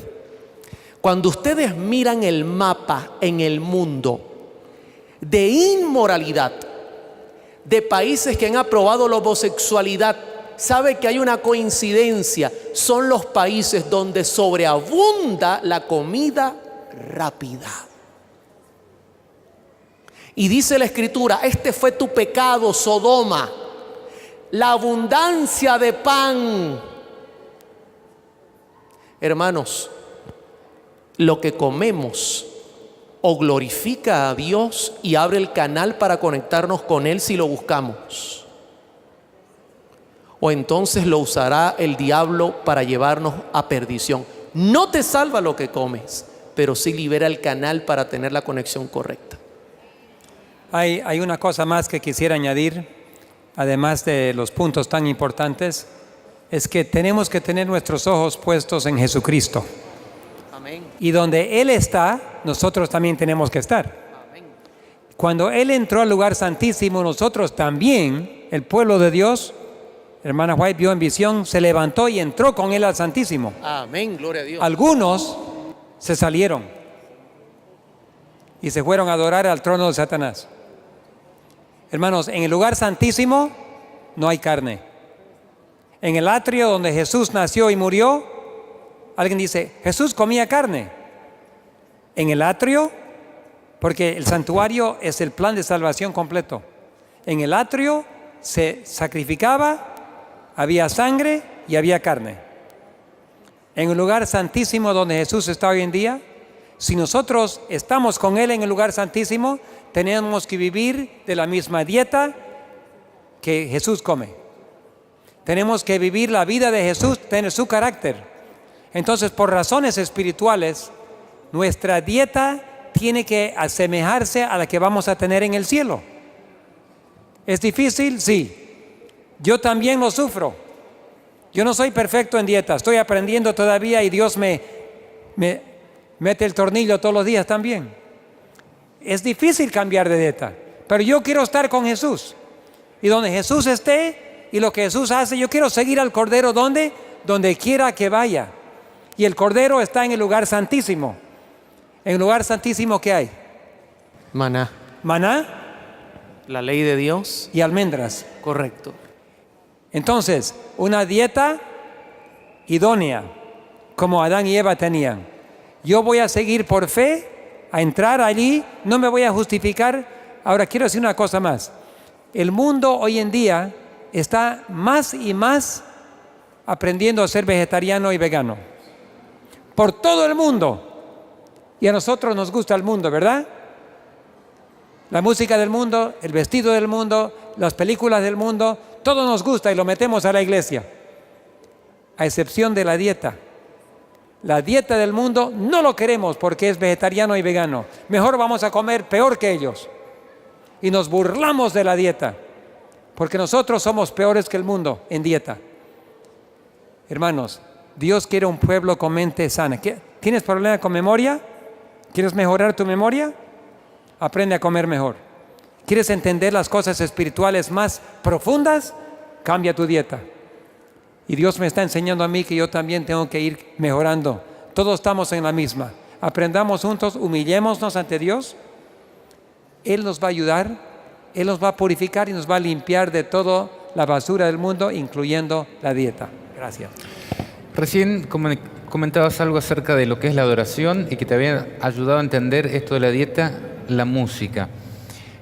Cuando ustedes miran el mapa en el mundo de inmoralidad, de países que han aprobado la homosexualidad, sabe que hay una coincidencia. Son los países donde sobreabunda la comida rápida. Y dice la Escritura, este fue tu pecado, Sodoma, la abundancia de pan. Hermanos, lo que comemos o glorifica a Dios y abre el canal para conectarnos con Él si lo buscamos, o entonces lo usará el diablo para llevarnos a perdición. No te salva lo que comes, pero sí libera el canal para tener la conexión correcta.
Hay una cosa más que quisiera añadir, además de los puntos tan importantes, es que tenemos que tener nuestros ojos puestos en Jesucristo.
Amén.
Y donde Él está, nosotros también tenemos que estar.
Amén.
Cuando Él entró al lugar santísimo, nosotros también, el pueblo de Dios, hermana White vio en visión, se levantó y entró con Él al Santísimo.
Amén, gloria a Dios.
Algunos se salieron y se fueron a adorar al trono de Satanás. Hermanos, en el lugar santísimo no hay carne. En el atrio donde Jesús nació y murió, alguien dice, Jesús comía carne. En el atrio, porque el santuario es el plan de salvación completo. En el atrio se sacrificaba, había sangre y había carne. En el lugar santísimo donde Jesús está hoy en día, si nosotros estamos con Él en el lugar santísimo, tenemos que vivir de la misma dieta que Jesús come. Tenemos que vivir la vida de Jesús, tener su carácter. Entonces, por razones espirituales, nuestra dieta tiene que asemejarse a la que vamos a tener en el cielo. ¿Es difícil? Sí. Yo también lo sufro. Yo no soy perfecto en dieta, estoy aprendiendo todavía y Dios me mete el tornillo todos los días también. Es difícil cambiar de dieta, pero yo quiero estar con Jesús. Y donde Jesús esté y lo que Jesús hace, yo quiero seguir al Cordero donde quiera que vaya. Y el Cordero está en el lugar santísimo. En el lugar santísimo, ¿qué hay?
Maná.
Maná.
La ley de Dios.
Y almendras.
Correcto.
Entonces, una dieta idónea, como Adán y Eva tenían. Yo voy a seguir por fe, a entrar allí, no me voy a justificar. Ahora quiero decir una cosa más. El mundo hoy en día está más y más aprendiendo a ser vegetariano y vegano. Por todo el mundo. Y a nosotros nos gusta el mundo, ¿verdad? La música del mundo, el vestido del mundo, las películas del mundo, todo nos gusta y lo metemos a la iglesia. A excepción de la dieta. La dieta del mundo no lo queremos porque es vegetariano y vegano. Mejor vamos a comer peor que ellos. Y nos burlamos de la dieta. Porque nosotros somos peores que el mundo en dieta. Hermanos, Dios quiere un pueblo con mente sana. ¿Tienes problema con memoria? ¿Quieres mejorar tu memoria? Aprende a comer mejor. ¿Quieres entender las cosas espirituales más profundas? Cambia tu dieta. Y Dios me está enseñando a mí que yo también tengo que ir mejorando. Todos estamos en la misma. Aprendamos juntos, humillémonos ante Dios. Él nos va a ayudar, Él nos va a purificar y nos va a limpiar de toda la basura del mundo, incluyendo la dieta. Gracias.
Recién comentabas algo acerca de lo que es la adoración y que te había ayudado a entender esto de la dieta, la música.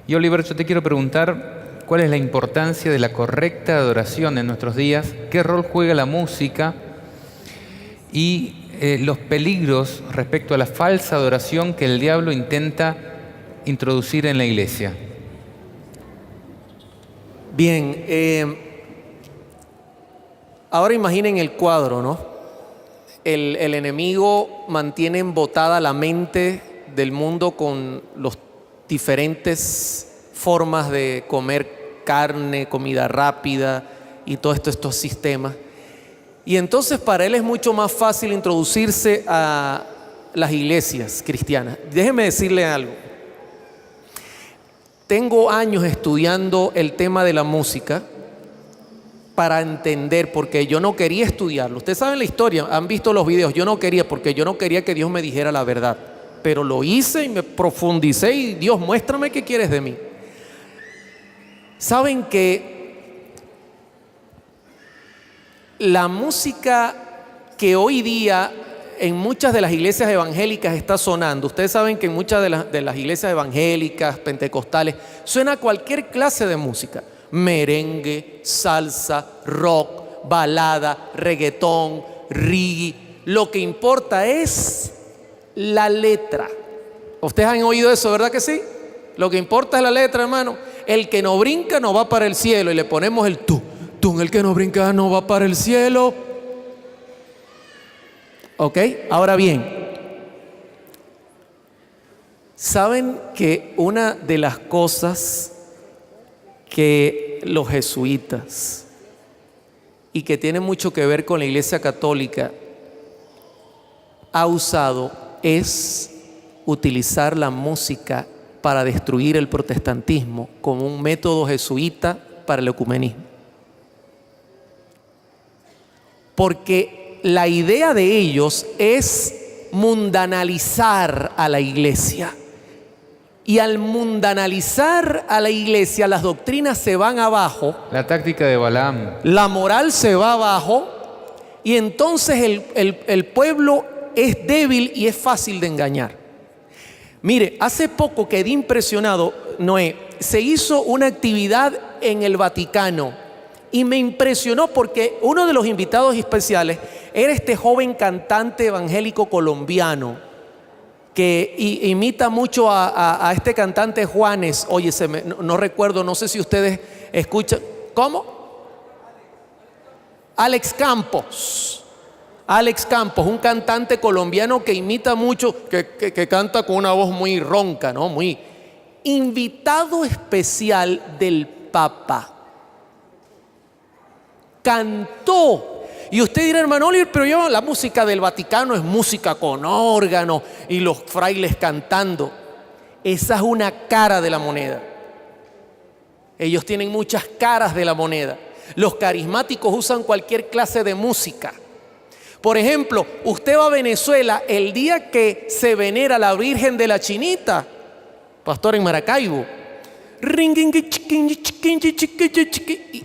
Y Oliver, yo te quiero preguntar cuál es la importancia de la correcta adoración en nuestros días, qué rol juega la música y los peligros respecto a la falsa adoración que el diablo intenta introducir en la iglesia.
Bien, ahora imaginen el cuadro, ¿no? El enemigo mantiene embotada la mente del mundo con las diferentes formas de comer carne, comida rápida y todos estos sistemas. Y entonces para él es mucho más fácil introducirse a las iglesias cristianas. Déjeme decirle algo. Tengo años estudiando el tema de la música para entender, porque yo no quería estudiarlo. Ustedes saben la historia, han visto los videos. Yo no quería, porque yo no quería que Dios me dijera la verdad. Pero lo hice y me profundicé y Dios, muéstrame qué quieres de mí. Saben que la música que hoy día en muchas de las iglesias evangélicas está sonando. Ustedes saben que en muchas de las iglesias evangélicas, pentecostales, suena cualquier clase de música. Merengue, salsa, rock, balada, reggaetón, reggae. Lo que importa es la letra. Ustedes han oído eso, ¿verdad que sí? Lo que importa es la letra, hermano. El que no brinca no va para el cielo. Y le ponemos el tú. El que no brinca no va para el cielo. ¿Ok? Ahora bien, ¿saben que una de las cosas que los jesuitas y que tiene mucho que ver con la Iglesia Católica ha usado es utilizar la música para destruir el protestantismo como un método jesuita para el ecumenismo? Porque la idea de ellos es mundanalizar a la iglesia. Y al mundanalizar a la iglesia, las doctrinas se van abajo.
La táctica de Balaam.
La moral se va abajo. Y entonces el pueblo es débil y es fácil de engañar. Mire, hace poco quedé impresionado, Noé. Se hizo una actividad en el Vaticano. Y me impresionó porque uno de los invitados especiales era este joven cantante evangélico colombiano que imita mucho a este cantante Juanes. Oye, no recuerdo, no sé si ustedes escuchan. ¿Cómo? Alex Campos, un cantante colombiano que imita mucho, que canta con una voz muy ronca, ¿no? Muy invitado especial del Papa. Cantó. Y usted dirá, hermano Oliver, pero yo, la música del Vaticano es música con órgano y los frailes cantando. Esa es una cara de la moneda. Ellos tienen muchas caras de la moneda. Los carismáticos usan cualquier clase de música. Por ejemplo, usted va a Venezuela el día que se venera la Virgen de la Chinita, pastor en Maracaibo.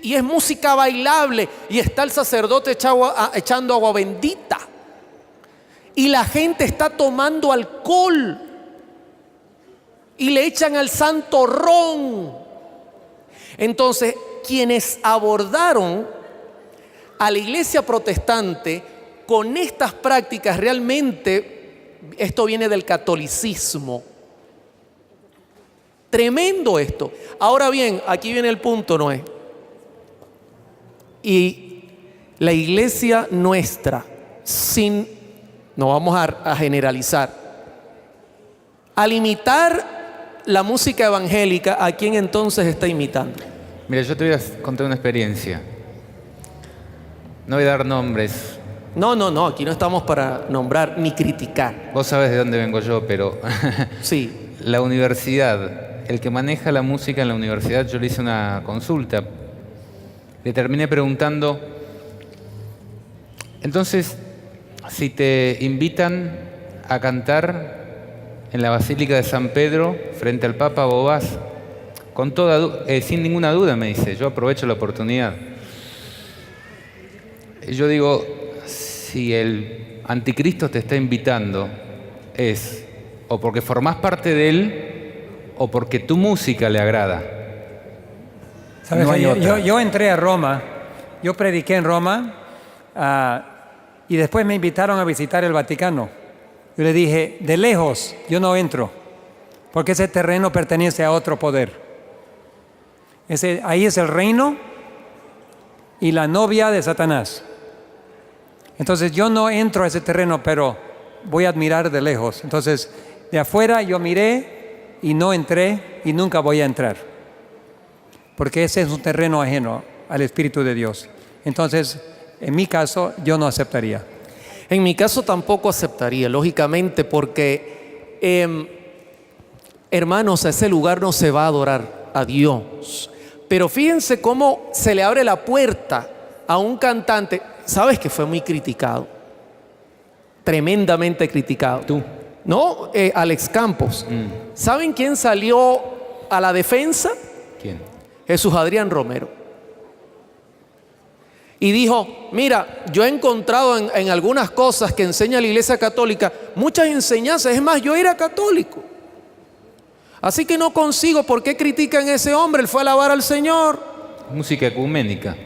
Y es música bailable y está el sacerdote echando agua bendita. Y la gente está tomando alcohol y le echan al santo ron. Entonces, quienes abordaron a la iglesia protestante con estas prácticas, realmente esto viene del catolicismo. Tremendo esto. Ahora bien, aquí viene el punto, Noé. Y la iglesia nuestra, no vamos a generalizar, a limitar la música evangélica, ¿a quién entonces está imitando?
Mira, yo te voy a contar una experiencia. No voy a dar nombres.
No, aquí no estamos para nombrar ni criticar.
Vos sabés de dónde vengo yo, pero
Sí.
la universidad, el que maneja la música en la universidad, yo le hice una consulta. Le terminé preguntando, entonces, si te invitan a cantar en la Basílica de San Pedro frente al Papa, ¿vos vas? Con sin ninguna duda, me dice, yo aprovecho la oportunidad. Yo digo, si el anticristo te está invitando, es o porque formás parte de él o porque tu música le agrada.
¿Sabes?
No hay otra.
Yo entré a Roma, yo prediqué en Roma y después me invitaron a visitar el Vaticano. Yo le dije, de lejos, yo no entro, porque ese terreno pertenece a otro poder. Ahí es el reino y la novia de Satanás. Entonces yo no entro a ese terreno, pero voy a admirar de lejos. Entonces de afuera yo miré y no entré y nunca voy a entrar, porque ese es un terreno ajeno al Espíritu de Dios. Entonces, en mi caso, yo no aceptaría.
En mi caso tampoco aceptaría, lógicamente, porque, hermanos, a ese lugar no se va a adorar a Dios. Pero fíjense cómo se le abre la puerta a un cantante. ¿Sabes que fue muy criticado? Tremendamente criticado.
¿Tú?
No, Alex Campos. ¿Saben quién salió a la defensa?
¿Quién?
Jesús Adrián Romero. Y dijo, mira, yo he encontrado en algunas cosas que enseña la Iglesia Católica muchas enseñanzas. Es más, yo era católico. Así que no consigo por qué critican a ese hombre. Él fue a alabar al Señor.
Música ecuménica.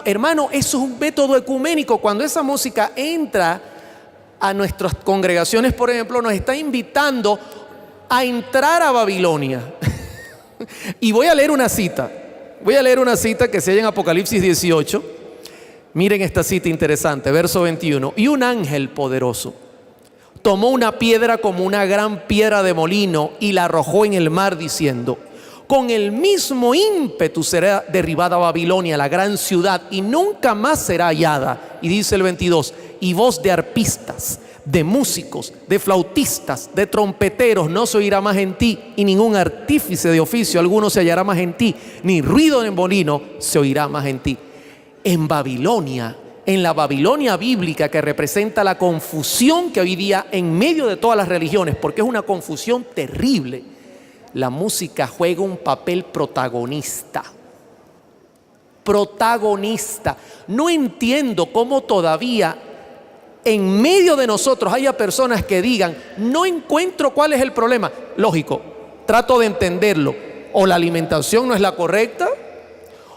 Hermano, eso es un método ecuménico. Cuando esa música entra a nuestras congregaciones, por ejemplo, nos está invitando a entrar a Babilonia. Y voy a leer una cita. Voy a leer una cita que se halla en Apocalipsis 18. Miren esta cita interesante, verso 21. Y un ángel poderoso tomó una piedra como una gran piedra de molino y la arrojó en el mar diciendo: con el mismo ímpetu será derribada Babilonia, la gran ciudad, y nunca más será hallada. Y dice el 22, y voz de arpistas, de músicos, de flautistas, de trompeteros no se oirá más en ti, y ningún artífice de oficio alguno se hallará más en ti, ni ruido de molino se oirá más en ti. En Babilonia, en la Babilonia bíblica, que representa la confusión que hoy día en medio de todas las religiones, porque es una confusión terrible, la música juega un papel protagonista. Protagonista. No entiendo cómo todavía en medio de nosotros haya personas que digan, no encuentro cuál es el problema. Lógico, trato de entenderlo. O la alimentación no es la correcta,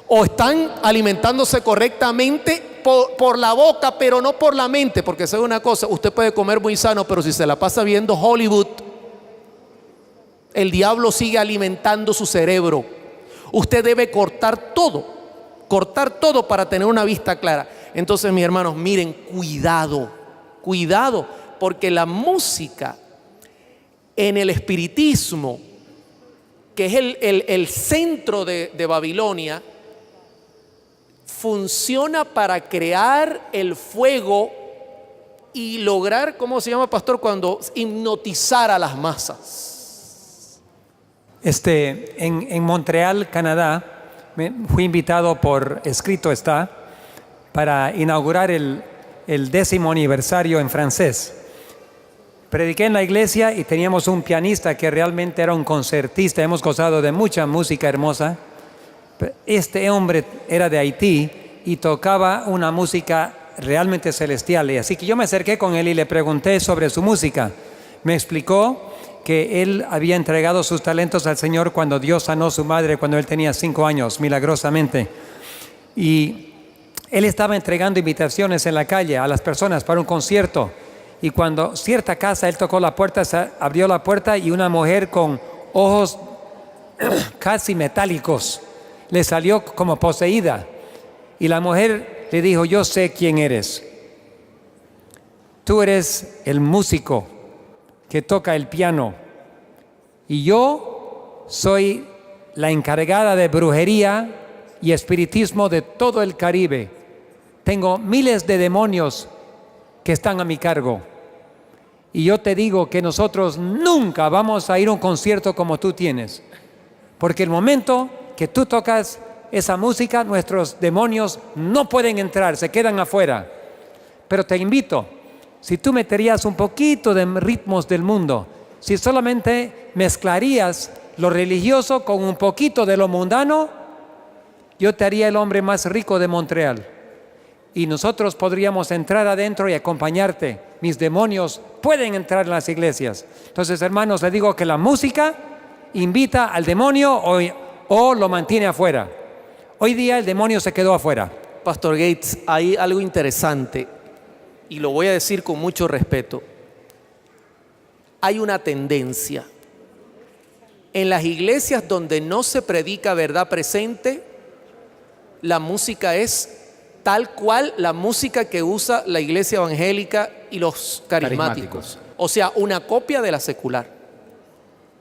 o están alimentándose correctamente por la boca, pero no por la mente. Porque sabe una cosa, usted puede comer muy sano, pero si se la pasa viendo Hollywood, el diablo sigue alimentando su cerebro. Usted debe cortar todo para tener una vista clara. Entonces, mis hermanos, miren, cuidado, porque la música en el espiritismo, que es el centro de Babilonia, funciona para crear el fuego y lograr, ¿cómo se llama, pastor? Cuando hipnotizar a las masas.
En Montreal, Canadá, fui invitado por escrito está para inaugurar el 10º aniversario en francés. Prediqué en la iglesia y teníamos un pianista que realmente era un concertista. Hemos gozado de mucha música hermosa. Este hombre era de Haití y tocaba una música realmente celestial. Y así que yo me acerqué con él y le pregunté sobre su música. Me explicó que él había entregado sus talentos al Señor cuando Dios sanó a su madre cuando él tenía 5 años, milagrosamente. Y él estaba entregando invitaciones en la calle a las personas para un concierto. Y cuando cierta casa, él tocó la puerta, abrió la puerta y una mujer con ojos casi metálicos le salió como poseída. Y la mujer le dijo: yo sé quién eres. Tú eres el músico que toca el piano. Y yo soy la encargada de brujería y espiritismo de todo el Caribe. Tengo miles de demonios que están a mi cargo. Y yo te digo que nosotros nunca vamos a ir a un concierto como tú tienes. Porque el momento que tú tocas esa música, nuestros demonios no pueden entrar, se quedan afuera. Pero te invito, si tú meterías un poquito de ritmos del mundo, si solamente mezclarías lo religioso con un poquito de lo mundano, yo te haría el hombre más rico de Montreal. Y nosotros podríamos entrar adentro y acompañarte. Mis demonios pueden entrar en las iglesias. Entonces, hermanos, les digo que la música invita al demonio o lo mantiene afuera. Hoy día el demonio se quedó afuera.
Pastor Gates, hay algo interesante y lo voy a decir con mucho respeto. Hay una tendencia en las iglesias donde no se predica verdad presente, la música es tal cual la música que usa la iglesia evangélica y los carismáticos. O sea, una copia de la secular.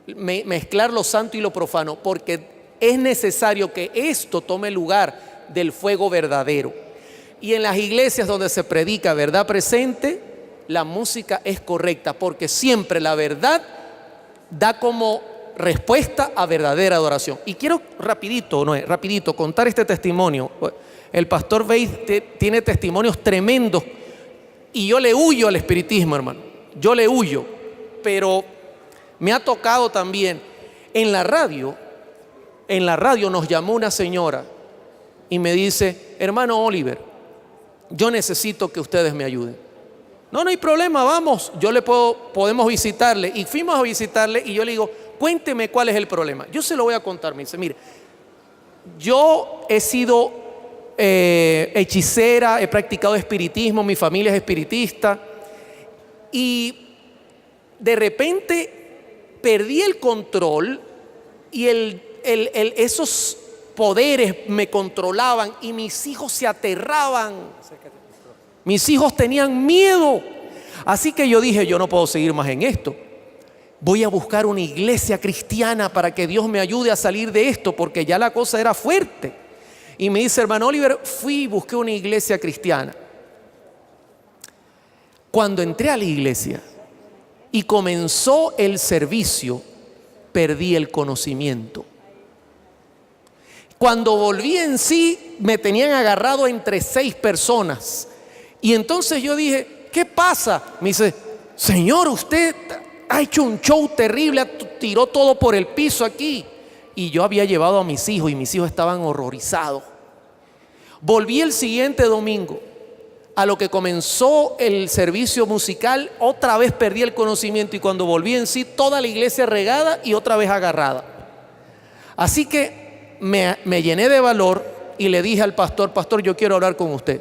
Mezclar lo santo y lo profano, porque es necesario que esto tome lugar del fuego verdadero. Y en las iglesias donde se predica verdad presente, la música es correcta, porque siempre la verdad da como respuesta a verdadera adoración. Y quiero rapidito contar este testimonio. El pastor Bates tiene testimonios tremendos y yo le huyo al espiritismo, hermano. Yo le huyo, pero me ha tocado también. En la radio nos llamó una señora y me dice: hermano Oliver, yo necesito que ustedes me ayuden. No hay problema, vamos, podemos visitarle. Y fuimos a visitarle y yo le digo: cuénteme cuál es el problema. Yo se lo voy a contar. Me dice: mire, yo he sido hechicera, he practicado espiritismo, mi familia es espiritista, y de repente perdí el control y esos poderes me controlaban y mis hijos se aterraban, mis hijos tenían miedo. Así que yo dije: yo no puedo seguir más en esto, voy a buscar una iglesia cristiana para que Dios me ayude a salir de esto, porque ya la cosa era fuerte. Y me dice: hermano Oliver, fui y busqué una iglesia cristiana. Cuando entré a la iglesia y comenzó el servicio, perdí el conocimiento. Cuando volví en sí, me tenían agarrado entre 6 personas. Y entonces yo dije: ¿qué pasa? Me dice: Señor, usted ha hecho un show terrible, tiró todo por el piso aquí. Y yo había llevado a mis hijos y mis hijos estaban horrorizados. Volví el siguiente domingo, a lo que comenzó el servicio musical, otra vez perdí el conocimiento y cuando volví en sí, toda la iglesia regada y otra vez agarrada. Así que me llené de valor y le dije al pastor: pastor, yo quiero hablar con usted.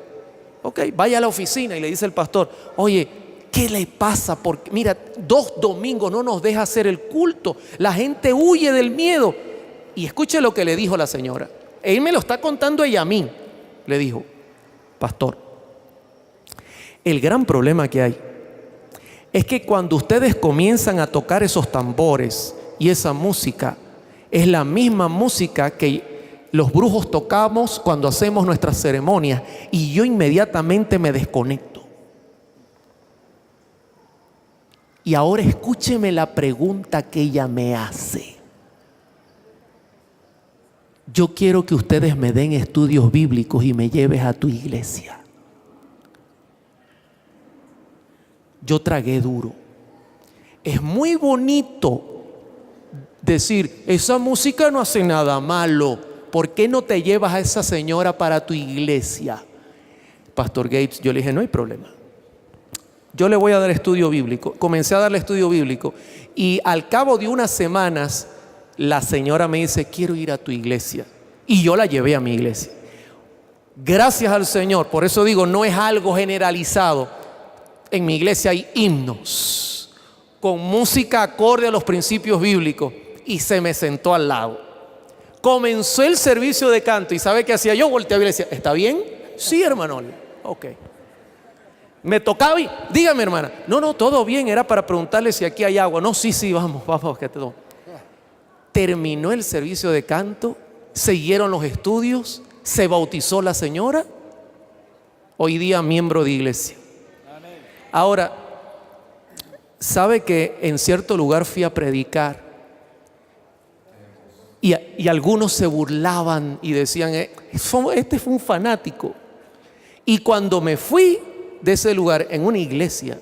Ok, vaya a la oficina. Y le dice el pastor: oye, ¿qué le pasa? Porque mira, 2 domingos no nos deja hacer el culto, la gente huye del miedo. Y escuche lo que le dijo la señora. Él me lo está contando ella a mí. Le dijo: pastor, el gran problema que hay es que cuando ustedes comienzan a tocar esos tambores y esa música, es la misma música que los brujos tocamos cuando hacemos nuestras ceremonias, y yo inmediatamente me desconecto. Y ahora escúcheme la pregunta que ella me hace. Yo quiero que ustedes me den estudios bíblicos y me lleves a tu iglesia. Yo tragué duro Es muy bonito decir, esa música no hace nada malo. ¿Por qué no te llevas a esa señora para tu iglesia? Pastor Gates, yo le dije, no hay problema. Yo le voy a dar estudio bíblico. Comencé a darle estudio bíblico y al cabo de unas semanas la señora me dice, quiero ir a tu iglesia. Y yo la llevé a mi iglesia. Gracias al Señor. Por eso digo, no es algo generalizado. En mi iglesia hay himnos con música acorde a los principios bíblicos. Y se me sentó al lado. Comenzó el servicio de canto. ¿Y sabe qué hacía yo? Volteaba y le decía, ¿está bien? Sí, hermano. Ok. Me tocaba y, dígame, hermana. No, todo bien. Era para preguntarle si aquí hay agua. No, sí, vamos, que te doy. Terminó el servicio de canto. Siguieron los estudios. Se bautizó la señora. Hoy día miembro de iglesia. Ahora, ¿sabe que en cierto lugar fui a predicar? Y algunos se burlaban y decían, este fue un fanático. Y cuando me fui de ese lugar en una iglesia,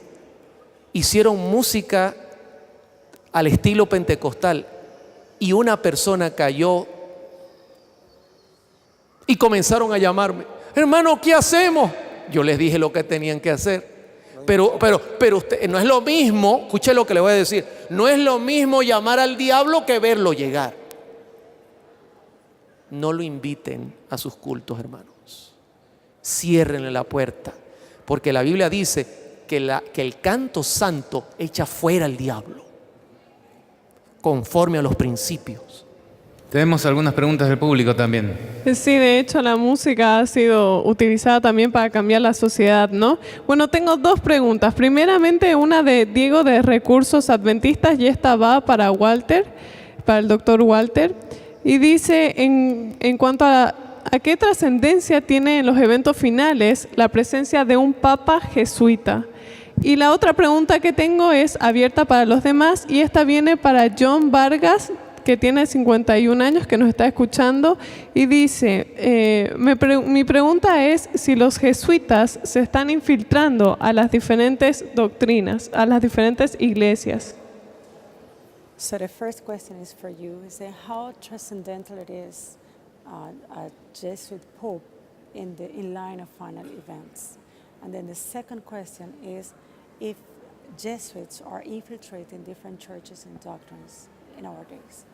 hicieron música al estilo pentecostal y una persona cayó y comenzaron a llamarme, hermano, ¿qué hacemos? Yo les dije lo que tenían que hacer. Pero usted, no es lo mismo, escuche lo que le voy a decir, no es lo mismo llamar al diablo que verlo llegar. No lo inviten a sus cultos, hermanos. Ciérrenle la puerta, porque la Biblia dice que el canto santo echa fuera al diablo, conforme a los principios.
Tenemos algunas preguntas del público también.
Sí, de hecho la música ha sido utilizada también para cambiar la sociedad, ¿no? Bueno, tengo dos preguntas. Primeramente, una de Diego de Recursos Adventistas, y esta va para Walter, para el doctor Walter. Y dice, en cuanto a qué trascendencia tiene en los eventos finales la presencia de un papa jesuita. Y la otra pregunta que tengo es abierta para los demás, y esta viene para John Vargas, que tiene 51 años, que nos está escuchando, y dice, mi pregunta es si los jesuitas se están infiltrando a las diferentes doctrinas, a las diferentes iglesias.
So the first question is for you, is how transcendental it is a Jesuit Pope in line of final events. And then the second question is if Jesuits are infiltrating different churches and doctrines in our days.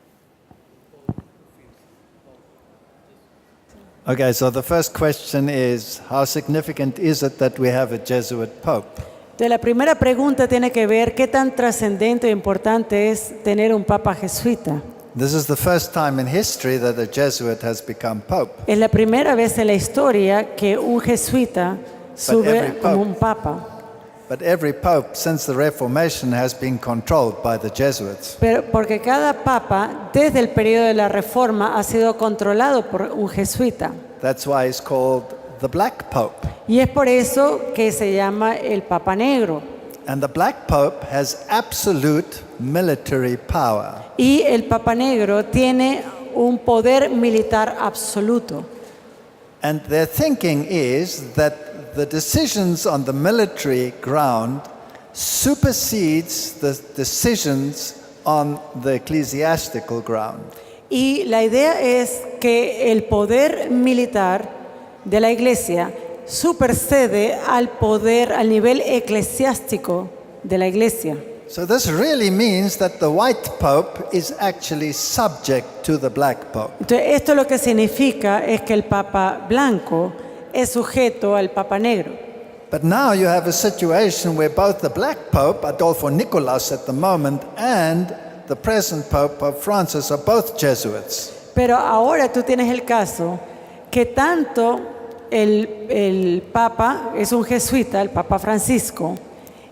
Okay, so the first question is, how significant is it that we have a Jesuit Pope?
La primera pregunta tiene que ver qué tan trascendente e importante es tener un papa jesuita.
This is the first time in history that a Jesuit has become Pope.
Es la primera vez en la historia que un jesuita sube como un papa.
But every Pope since the Reformation has been controlled by the Jesuits.
Pero porque cada papa desde el periodo de la Reforma ha sido controlado por un jesuita.
That's why he's called the Black Pope.
Y es por eso que se llama el Papa Negro.
And the Black Pope has absolute military power.
Y el Papa Negro tiene un poder militar absoluto.
And their thinking is that the decisions on the military ground supersedes the decisions on the ecclesiastical ground.
Y la idea es que el poder militar de la iglesia supersede al poder, al nivel eclesiástico de la iglesia.
So this really means that the white pope is actually subject to the black pope.
Entonces, esto lo que significa es que el Papa blanco es sujeto al Papa negro.
But now you have a situation where both the black pope, Adolfo Nicolas at the moment, and the present pope, Pope Francis, are both Jesuits.
Pero ahora tú tienes el caso que tanto el Papa es un jesuita, el Papa Francisco,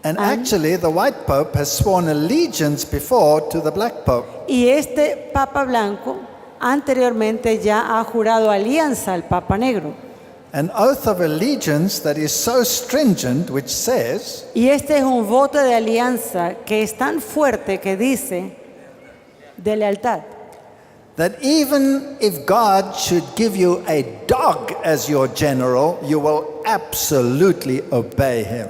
And actually the white pope has sworn allegiance before to the black pope.
y este Papa blanco anteriormente ya ha jurado alianza al Papa negro.
An oath of allegiance that is so stringent, which says,
Y este es un voto de alianza que es tan fuerte que dice de lealtad.
that even if God should give you a dog as your general, you will absolutely obey him.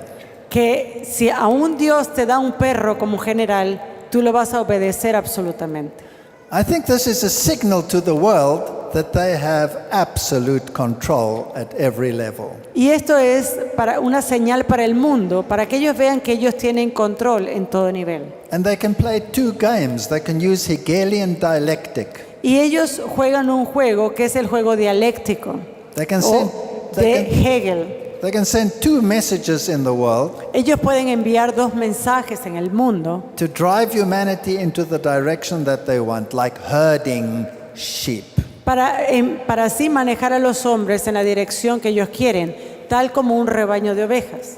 que si aún Dios te da un perro como general, tú lo vas a obedecer absolutamente.
I think this is a signal to the world that they have absolute control at every level.
Y esto es para una señal para el mundo, para que ellos vean que ellos tienen control en todo nivel.
And they can play two games. They can use Hegelian dialectic.
Y ellos juegan un juego que es el juego dialéctico
They can send,
o de Hegel.
they can send two messages in the world
Ellos pueden enviar dos mensajes en el mundo
to drive humanity into the direction that they want, like herding sheep.
para así manejar a los hombres en la dirección que ellos quieren, tal como un rebaño de ovejas.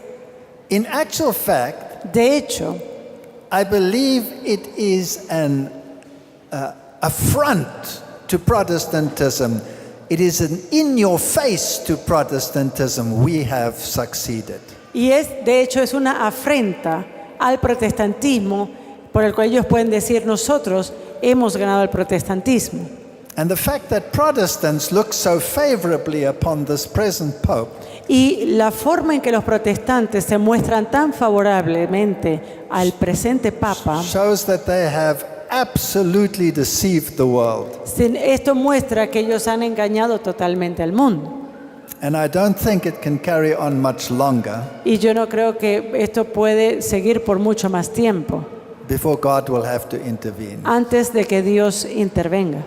In actual fact,
De hecho,
I believe it is an affront to Protestantism. It is an in-your-face to Protestantism. We have succeeded.
y de hecho es una afrenta al protestantismo por el cual ellos pueden decir nosotros hemos ganado el protestantismo.
And the fact that Protestants look so favorably upon this present Pope
Y la forma en que los protestantes se muestran tan favorablemente al presente Papa,
shows that they have absolutely deceived the world.
esto muestra que ellos han engañado totalmente al mundo.
And I don't think it can carry on much longer
Y yo no creo que esto puede seguir por mucho más tiempo
before God will have to intervene.
antes de que Dios intervenga.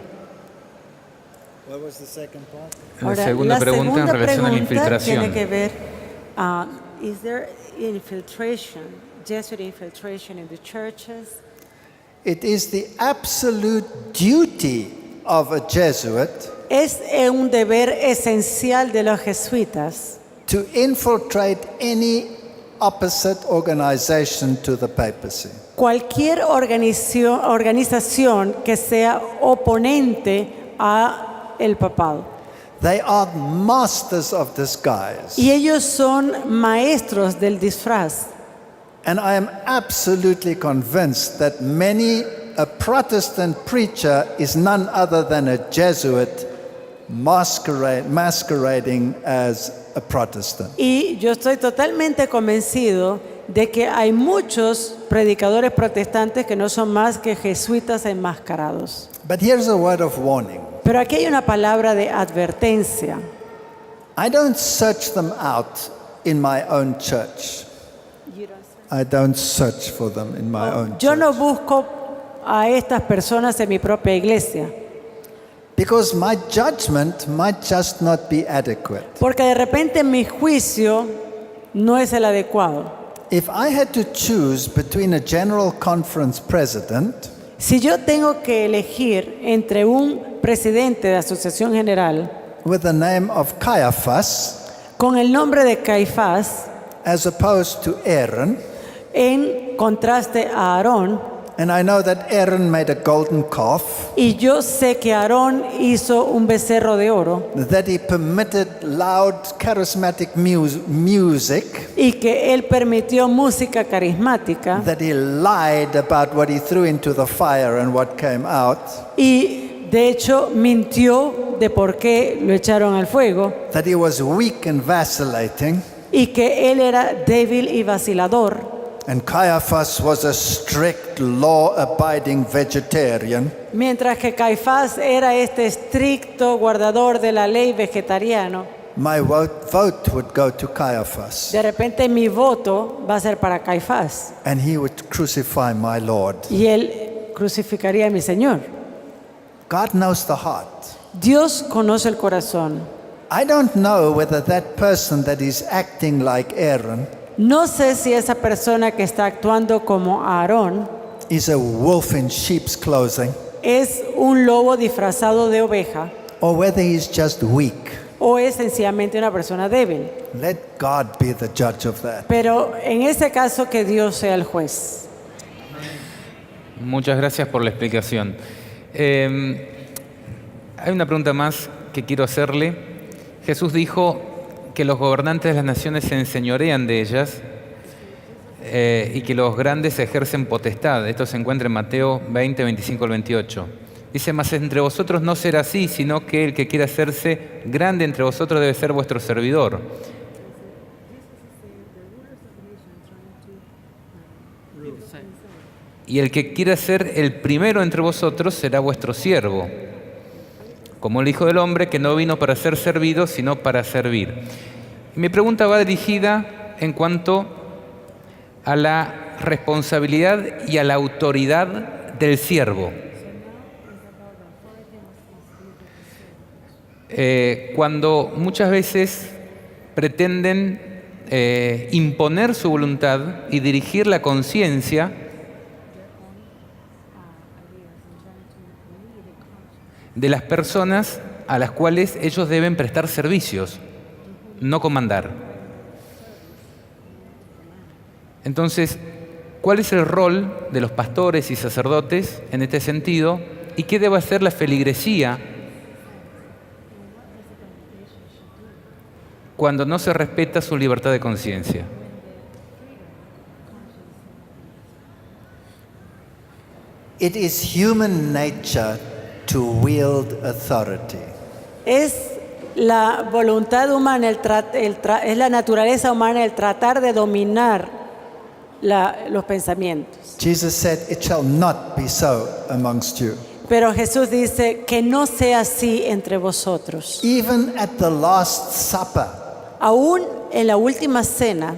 What was the second part?
La segunda pregunta en relación a la infiltración.
tiene que ver, is there infiltration, Jesuit infiltration in the churches?
It is the absolute duty of a Jesuit
Es un deber esencial de los jesuitas
to infiltrate any opposite organization to the papacy.
cualquier organización que sea oponente a el papado.
They are masters of disguise.
Y ellos son maestros del disfraz.
And I am absolutely convinced that a Protestant preacher is none other than a Jesuit masquerading as a Protestant.
Y yo estoy totalmente convencido de que hay muchos predicadores protestantes que no son más que jesuitas enmascarados.
But here's a word of warning.
Pero aquí hay una palabra de advertencia.
I don't search them out in my own church. I don't search for them in my own
Yo
church.
no busco a estas personas en mi propia iglesia,
Because my judgment might just not be adequate.
porque de repente mi juicio no es el adecuado.
If I had to choose between a General Conference president
Si yo tengo que elegir entre un presidente de asociación general
with the name of Caiaphas
con el nombre de Caifás
as opposed to Aaron,
en contraste a Aarón,
and I know that Aaron made a golden calf,
y yo sé que Aarón hizo un becerro de oro
that he permitted loud, charismatic music,
y que él permitió música carismática
that he lied about what he threw into the fire and what came out,
y de hecho mintió de por qué lo echaron al fuego
that he was weak and vacillating,
y que él era débil y vacilador,
and Caiaphas was a strict, law-abiding vegetarian.
mientras que Caifás era este estricto guardador de la ley vegetariano.
My vote would go to Caiaphas,
De repente mi voto va a ser para Caifás
and he would crucify my Lord.
y él crucificaría a mi Señor.
God knows the heart.
Dios conoce el corazón.
I don't know whether that person that is acting like Aaron
No sé si esa persona que está actuando como Aarón
is a wolf in sheep's clothing,
es un lobo disfrazado de oveja
or whether he's just weak.
o es sencillamente una persona débil.
Let God be the judge of that.
Pero en ese caso que Dios sea el juez.
Muchas gracias por la explicación. Hay una pregunta más que quiero hacerle. Jesús dijo que los gobernantes de las naciones se enseñorean de ellas y que los grandes ejercen potestad. Esto se encuentra en Mateo 20, 25 al 28. Dice, mas entre vosotros no será así, sino que el que quiera hacerse grande entre vosotros debe ser vuestro servidor. y el que quiera ser el primero entre vosotros será vuestro siervo, como el Hijo del Hombre, que no vino para ser servido, sino para servir. Mi pregunta va dirigida en cuanto a la responsabilidad y a la autoridad del siervo. Cuando muchas veces pretenden imponer su voluntad y dirigir la conciencia de las personas a las cuales ellos deben prestar servicios, no comandar. Entonces, ¿cuál es el rol de los pastores y sacerdotes en este sentido? ¿Y qué debe hacer la feligresía cuando no se respeta su libertad de conciencia?
It is human nature to wield authority.
Es la voluntad humana, es la naturaleza humana el tratar de dominar los pensamientos.
Jesus said, "It shall not be so amongst you."
Pero Jesús dice que no sea así entre vosotros.
Even at the Last Supper,
Aún en la última cena,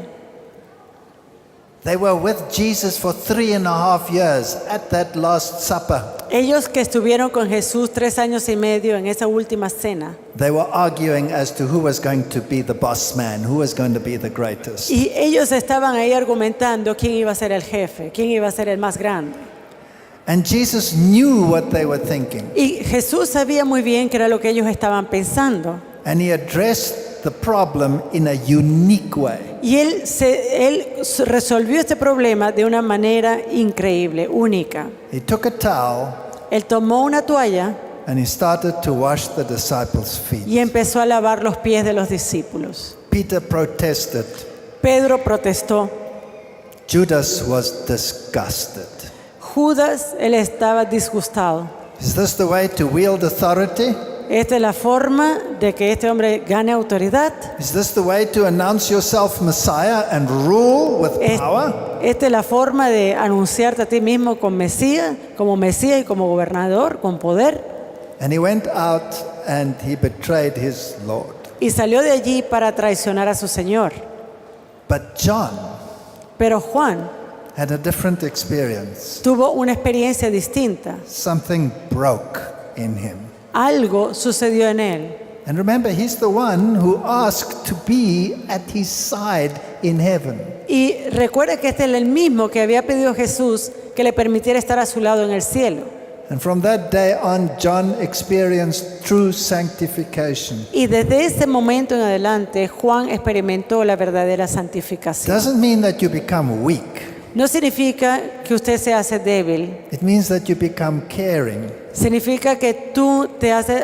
they were with Jesus for 3.5 years at that Last Supper.
ellos que estuvieron con Jesús 3 años y medio en esa última cena,
They were arguing as to who was going to be the boss man, who was going to be the greatest.
y ellos estaban ahí argumentando quién iba a ser el jefe, quién iba a ser el más grande.
And Jesus knew what they were thinking.
Y Jesús sabía muy bien qué era lo que ellos estaban pensando.
And he addressed the problem in a unique way.
Y él resolvió este problema de una manera increíble, única.
He took a towel
Él tomó una toalla
and he started to wash the disciples' feet.
y empezó a lavar los pies de los discípulos.
Peter protested.
Pedro protestó.
Judas was disgusted.
Judas, él estaba disgustado.
Is this the way to wield authority?
Esta es la forma de que este hombre gane autoridad.
Is this the way to announce yourself Messiah and rule with power?
Esta es la forma de anunciarte a ti mismo como Mesías y como gobernador, con poder.
And he went out and he betrayed his Lord.
Y salió de allí para traicionar a su Señor.
But John
Pero Juan
had a different experience.
tuvo una experiencia distinta.
Something broke in him.
Algo sucedió en él.
And remember, he's the one who asked to be at his side in heaven.
Y recuerda que este es el mismo que había pedido a Jesús que le permitiera estar a su lado en el cielo.
And from that day on, John experienced true sanctification.
Y desde ese momento en adelante, Juan experimentó la verdadera santificación.
Doesn't mean that you become weak.
No significa que usted se hace débil.
It means that you become caring.
Significa que tú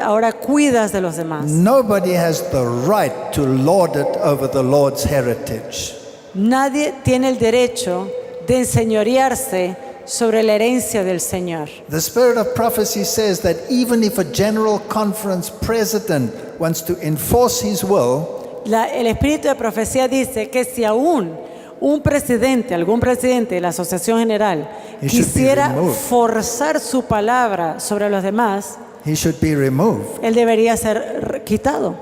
ahora cuidas de los demás.
Nobody has the right to lord it over the Lord's heritage.
Nadie tiene el derecho de enseñorearse sobre la herencia del Señor.
The spirit of prophecy says that even if a general conference president wants to enforce his will,
El espíritu de profecía dice que si aún algún presidente de la Asociación General
He should be
quisiera
removed.
forzar su palabra sobre los demás,
he should be removed.
él debería ser quitado.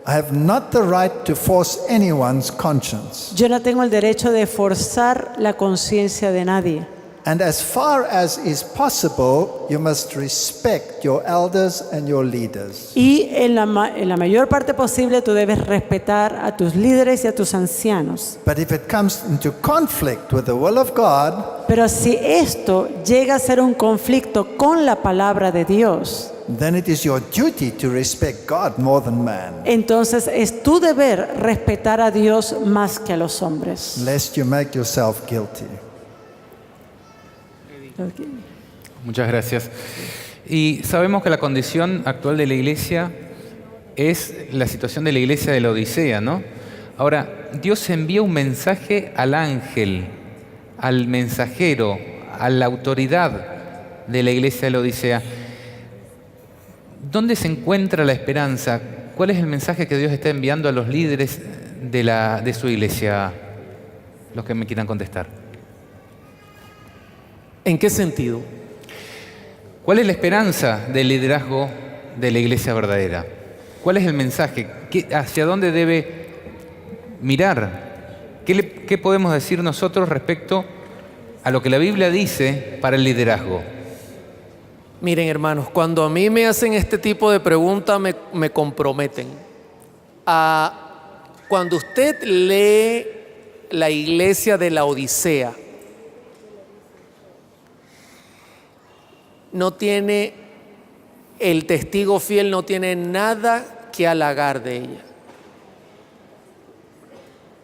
I have not the right to force anyone's conscience.
Yo no tengo el derecho de forzar la conciencia de nadie.
And as far as is possible, you must respect your elders and your leaders.
Y en la mayor parte posible tú debes respetar a tus líderes y a tus ancianos.
But if it comes into conflict with the will of God,
Pero si esto llega a ser un conflicto con la palabra de Dios,
then it is your duty to respect God more than man,
entonces es tu deber respetar a Dios más que a los hombres.
lest you make yourself guilty.
Muchas gracias. Y sabemos que la condición actual de la iglesia es la situación de la iglesia de la Odisea, ¿no? Ahora, Dios envía un mensaje al ángel, al mensajero, a la autoridad de la iglesia de la Odisea. ¿Dónde se encuentra la esperanza? ¿Cuál es el mensaje que Dios está enviando a los líderes de su iglesia? Los que me quieran contestar.
¿En qué sentido?
¿Cuál es la esperanza del liderazgo de la iglesia verdadera? ¿Cuál es el mensaje? ¿Hacia dónde debe mirar? ¿Qué podemos decir nosotros respecto a lo que la Biblia dice para el liderazgo?
Miren, hermanos, cuando a mí me hacen este tipo de preguntas me comprometen. Cuando usted lee la iglesia de la Odisea, el testigo fiel no tiene nada que halagar de ella.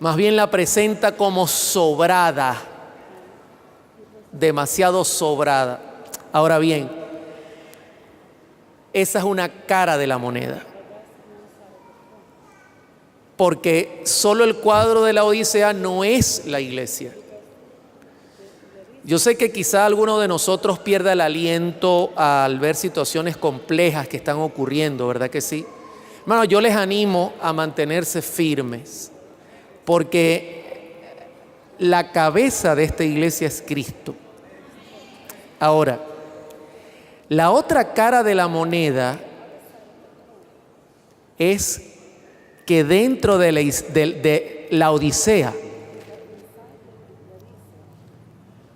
Más bien la presenta como sobrada, demasiado sobrada. Ahora bien, esa es una cara de la moneda. Porque solo el cuadro de la Odisea no es la iglesia. Yo sé que quizá alguno de nosotros pierda el aliento al ver situaciones complejas que están ocurriendo, ¿verdad que sí? Hermano, yo les animo a mantenerse firmes, porque la cabeza de esta iglesia es Cristo. Ahora, la otra cara de la moneda es que dentro de la Odisea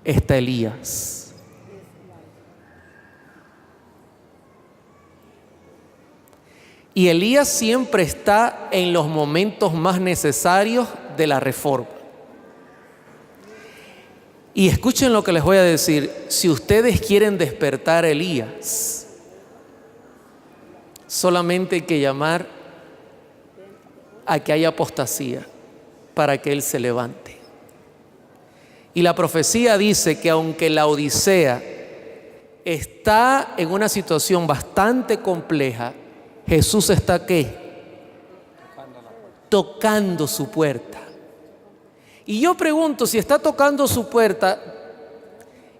está Elías. Y Elías siempre está en los momentos más necesarios de la reforma. Y escuchen lo que les voy a decir. Si ustedes quieren despertar a Elías, solamente hay que llamar a que haya apostasía para que él se levante. Y la profecía dice que aunque la Odisea está en una situación bastante compleja, Jesús está ¿qué? Tocando su puerta. Y yo pregunto, si está tocando su puerta,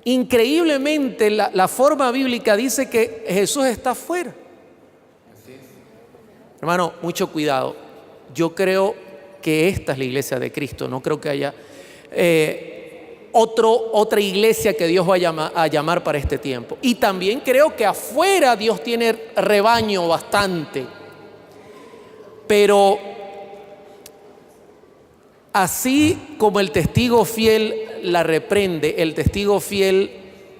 increíblemente la forma bíblica dice que Jesús está afuera. Hermano, mucho cuidado. Yo creo que esta es la iglesia de Cristo. No creo que haya otra iglesia que Dios va a llamar para este tiempo. Y también creo que afuera Dios tiene rebaño bastante. Pero así como el testigo fiel la reprende, el testigo fiel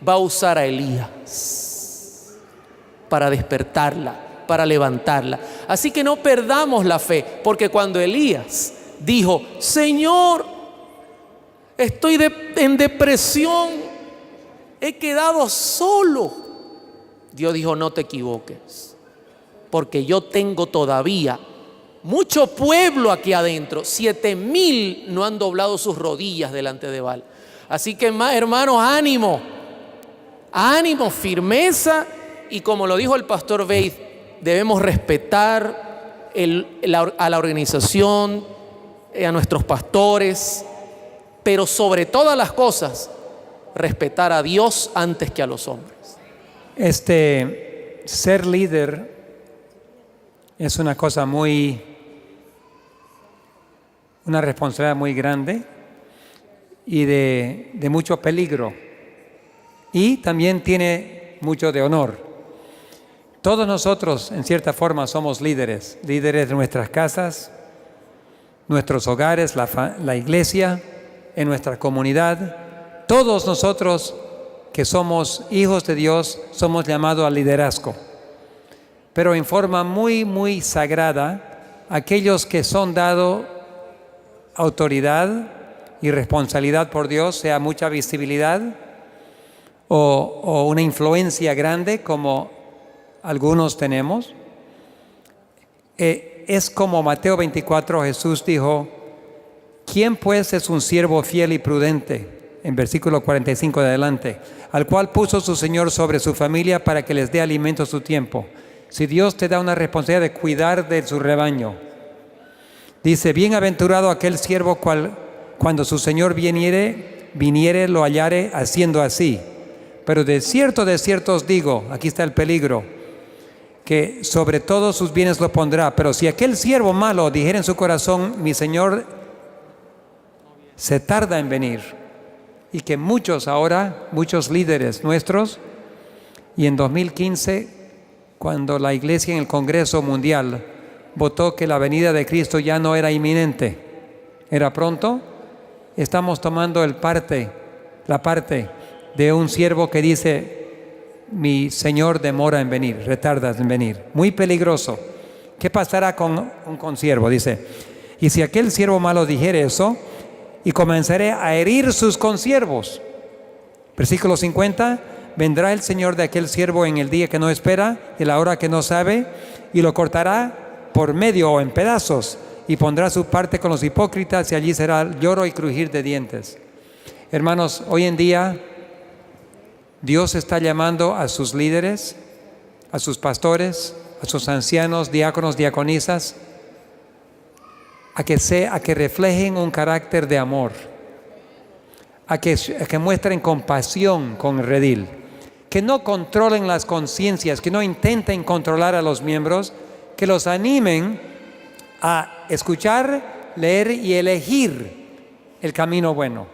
va a usar a Elías para despertarla, para levantarla. Así que no perdamos la fe, porque cuando Elías dijo: Señor, estoy en depresión, he quedado solo, Dios dijo: no te equivoques, porque yo tengo todavía mucho pueblo aquí adentro. 7,000 no han doblado sus rodillas delante de Baal. Así que, hermanos, ánimo, firmeza. Y como lo dijo el pastor Beid, debemos respetar a la organización, a nuestros pastores, pero sobre todas las cosas, respetar a Dios antes que a los hombres.
Ser líder es una cosa una responsabilidad muy grande y de mucho peligro, y también tiene mucho de honor. Todos nosotros, en cierta forma, somos líderes de nuestras casas, nuestros hogares, la iglesia, en nuestra comunidad. Todos nosotros que somos hijos de Dios somos llamados al liderazgo, pero en forma muy sagrada. Aquellos que son dados autoridad y responsabilidad por Dios, sea mucha visibilidad o una influencia grande como algunos tenemos, es como Mateo 24, Jesús dijo: ¿quién pues es un siervo fiel y prudente? En versículo 45 de adelante, al cual puso su Señor sobre su familia para que les dé alimento a su tiempo. Si Dios te da una responsabilidad de cuidar de su rebaño, dice: bienaventurado aquel siervo cuando su Señor viniere lo hallare haciendo así. Pero de cierto os digo, aquí está el peligro, que sobre todos sus bienes lo pondrá. Pero si aquel siervo malo dijera en su corazón: mi Señor se tarda en venir, y que muchos líderes nuestros, y en 2015, cuando la Iglesia en el Congreso Mundial votó que la venida de Cristo ya no era inminente, era pronto, estamos tomando la parte de un siervo que dice: mi Señor demora en venir, retardas en venir. Muy peligroso. ¿Qué pasará con un consiervo? Dice: y si aquel siervo malo dijere eso, y comenzaré a herir sus consiervos. Versículo 50, vendrá el Señor de aquel siervo en el día que no espera, y la hora que no sabe, y lo cortará por medio o en pedazos, y pondrá su parte con los hipócritas, y allí será lloro y crujir de dientes. Hermanos, hoy en día Dios está llamando a sus líderes, a sus pastores, a sus ancianos, diáconos, diaconisas, a que reflejen un carácter de amor, a que muestren compasión con el redil, que no controlen las conciencias, que no intenten controlar a los miembros, que los animen a escuchar, leer y elegir el camino bueno.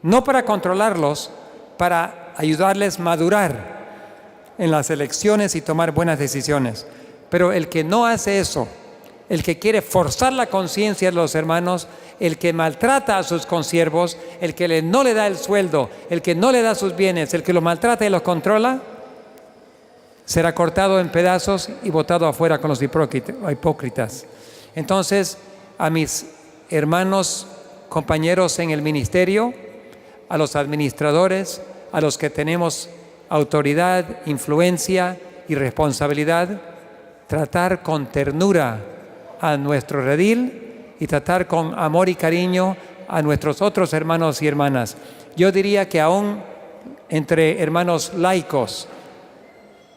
No para controlarlos, para ayudarles a madurar en las elecciones y tomar buenas decisiones. Pero el que no hace eso, el que quiere forzar la conciencia de los hermanos, el que maltrata a sus consiervos, el que no le da el sueldo, el que no le da sus bienes, el que los maltrata y los controla, será cortado en pedazos y botado afuera con los hipócritas. Entonces, a mis hermanos, compañeros en el ministerio, a los administradores, a los que tenemos autoridad, influencia y responsabilidad, tratar con ternura a nuestro redil y tratar con amor y cariño a nuestros otros hermanos y hermanas. Yo diría que aún entre hermanos laicos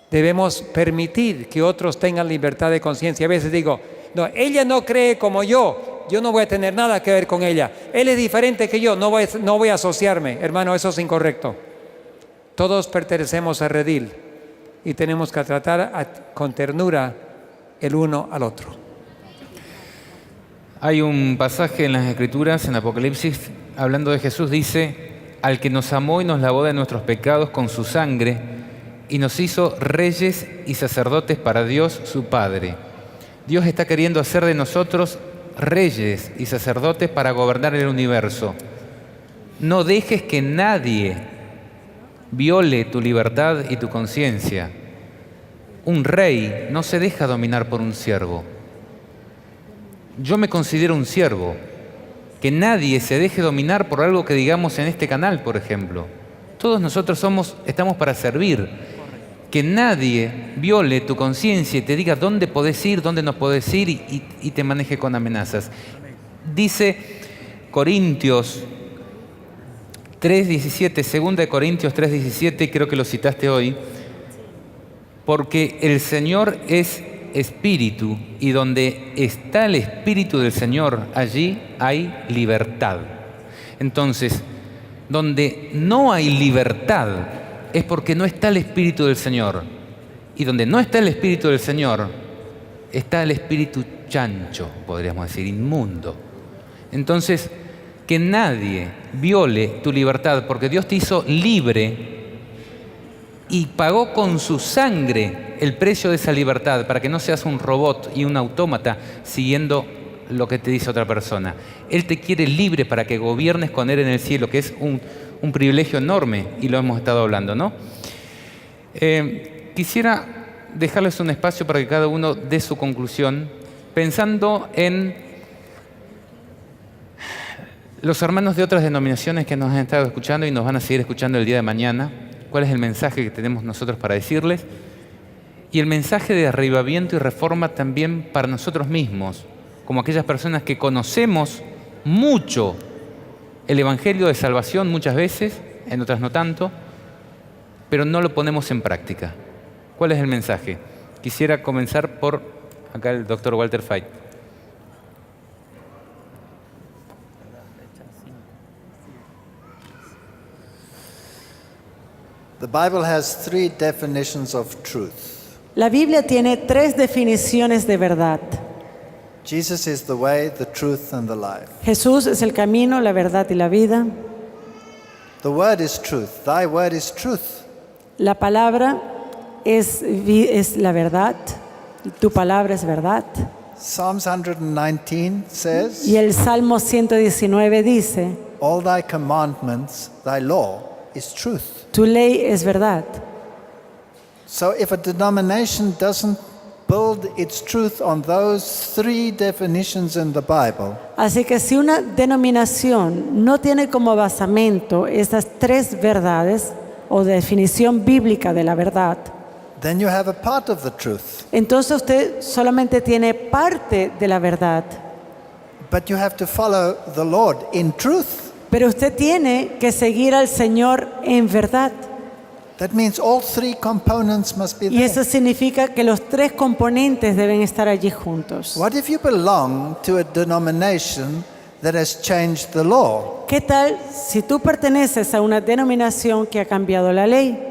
debemos permitir que otros tengan libertad de conciencia. A veces digo: no, ella no cree como yo no voy a tener nada que ver con ella. Él es diferente que yo, no voy a asociarme. Hermano, eso es incorrecto. Todos pertenecemos a redil y tenemos que tratar con ternura el uno al otro.
Hay un pasaje en las Escrituras, en Apocalipsis, hablando de Jesús, dice: al que nos amó y nos lavó de nuestros pecados con su sangre y nos hizo reyes y sacerdotes para Dios su Padre. Dios está queriendo hacer de nosotros reyes y sacerdotes para gobernar el universo. No dejes que nadie viole tu libertad y tu conciencia. Un rey no se deja dominar por un siervo. Yo me considero un siervo. Que nadie se deje dominar por algo que digamos en este canal, por ejemplo. Todos nosotros estamos para servir. Que nadie viole tu conciencia y te diga dónde podés ir, dónde no podés ir y te maneje con amenazas. Dice Corintios 3:17, 2 Corintios 3:17, creo que lo citaste hoy, porque el Señor es espíritu y donde está el espíritu del Señor, allí hay libertad. Entonces, donde no hay libertad es porque no está el espíritu del Señor. Y donde no está el espíritu del Señor, está el espíritu chancho, podríamos decir, inmundo. Entonces, que nadie viole tu libertad, porque Dios te hizo libre y pagó con su sangre el precio de esa libertad, para que no seas un robot y un autómata siguiendo lo que te dice otra persona. Él te quiere libre para que gobiernes con Él en el cielo, que es un privilegio enorme, y lo hemos estado hablando, ¿no? Quisiera dejarles un espacio para que cada uno dé su conclusión, pensando en los hermanos de otras denominaciones que nos han estado escuchando y nos van a seguir escuchando el día de mañana. ¿Cuál es el mensaje que tenemos nosotros para decirles? Y el mensaje de avivamiento y reforma también para nosotros mismos, como aquellas personas que conocemos mucho el Evangelio de salvación muchas veces, en otras no tanto, pero no lo ponemos en práctica. ¿Cuál es el mensaje? Quisiera comenzar por acá el doctor Walter Feit.
The Bible has 3 definitions of truth.
La Biblia tiene 3 definiciones de verdad.
Jesus is the way, the truth, and the life.
Jesús es el camino, la verdad y la vida.
The word is truth. Thy word is truth.
La palabra es la verdad. Tu palabra es verdad.
Psalms 119 says,
Y el Salmo 119 dice,
all thy commandments, thy law is truth.
tu ley es verdad.
So if a denomination doesn't build its truth on those three definitions in the Bible,
Así que si una denominación no tiene como basamento estas tres verdades o definición bíblica de la verdad,
then you have a part of the truth.
entonces usted solamente tiene parte de la verdad.
But you have to follow the Lord in truth.
Pero usted tiene que seguir al Señor en verdad.
That means all three components must be
Y
there.
eso significa que los tres componentes deben estar allí juntos.
What if you belong to a denomination that has changed the law?
¿Qué tal si tú perteneces a una denominación que ha cambiado la ley?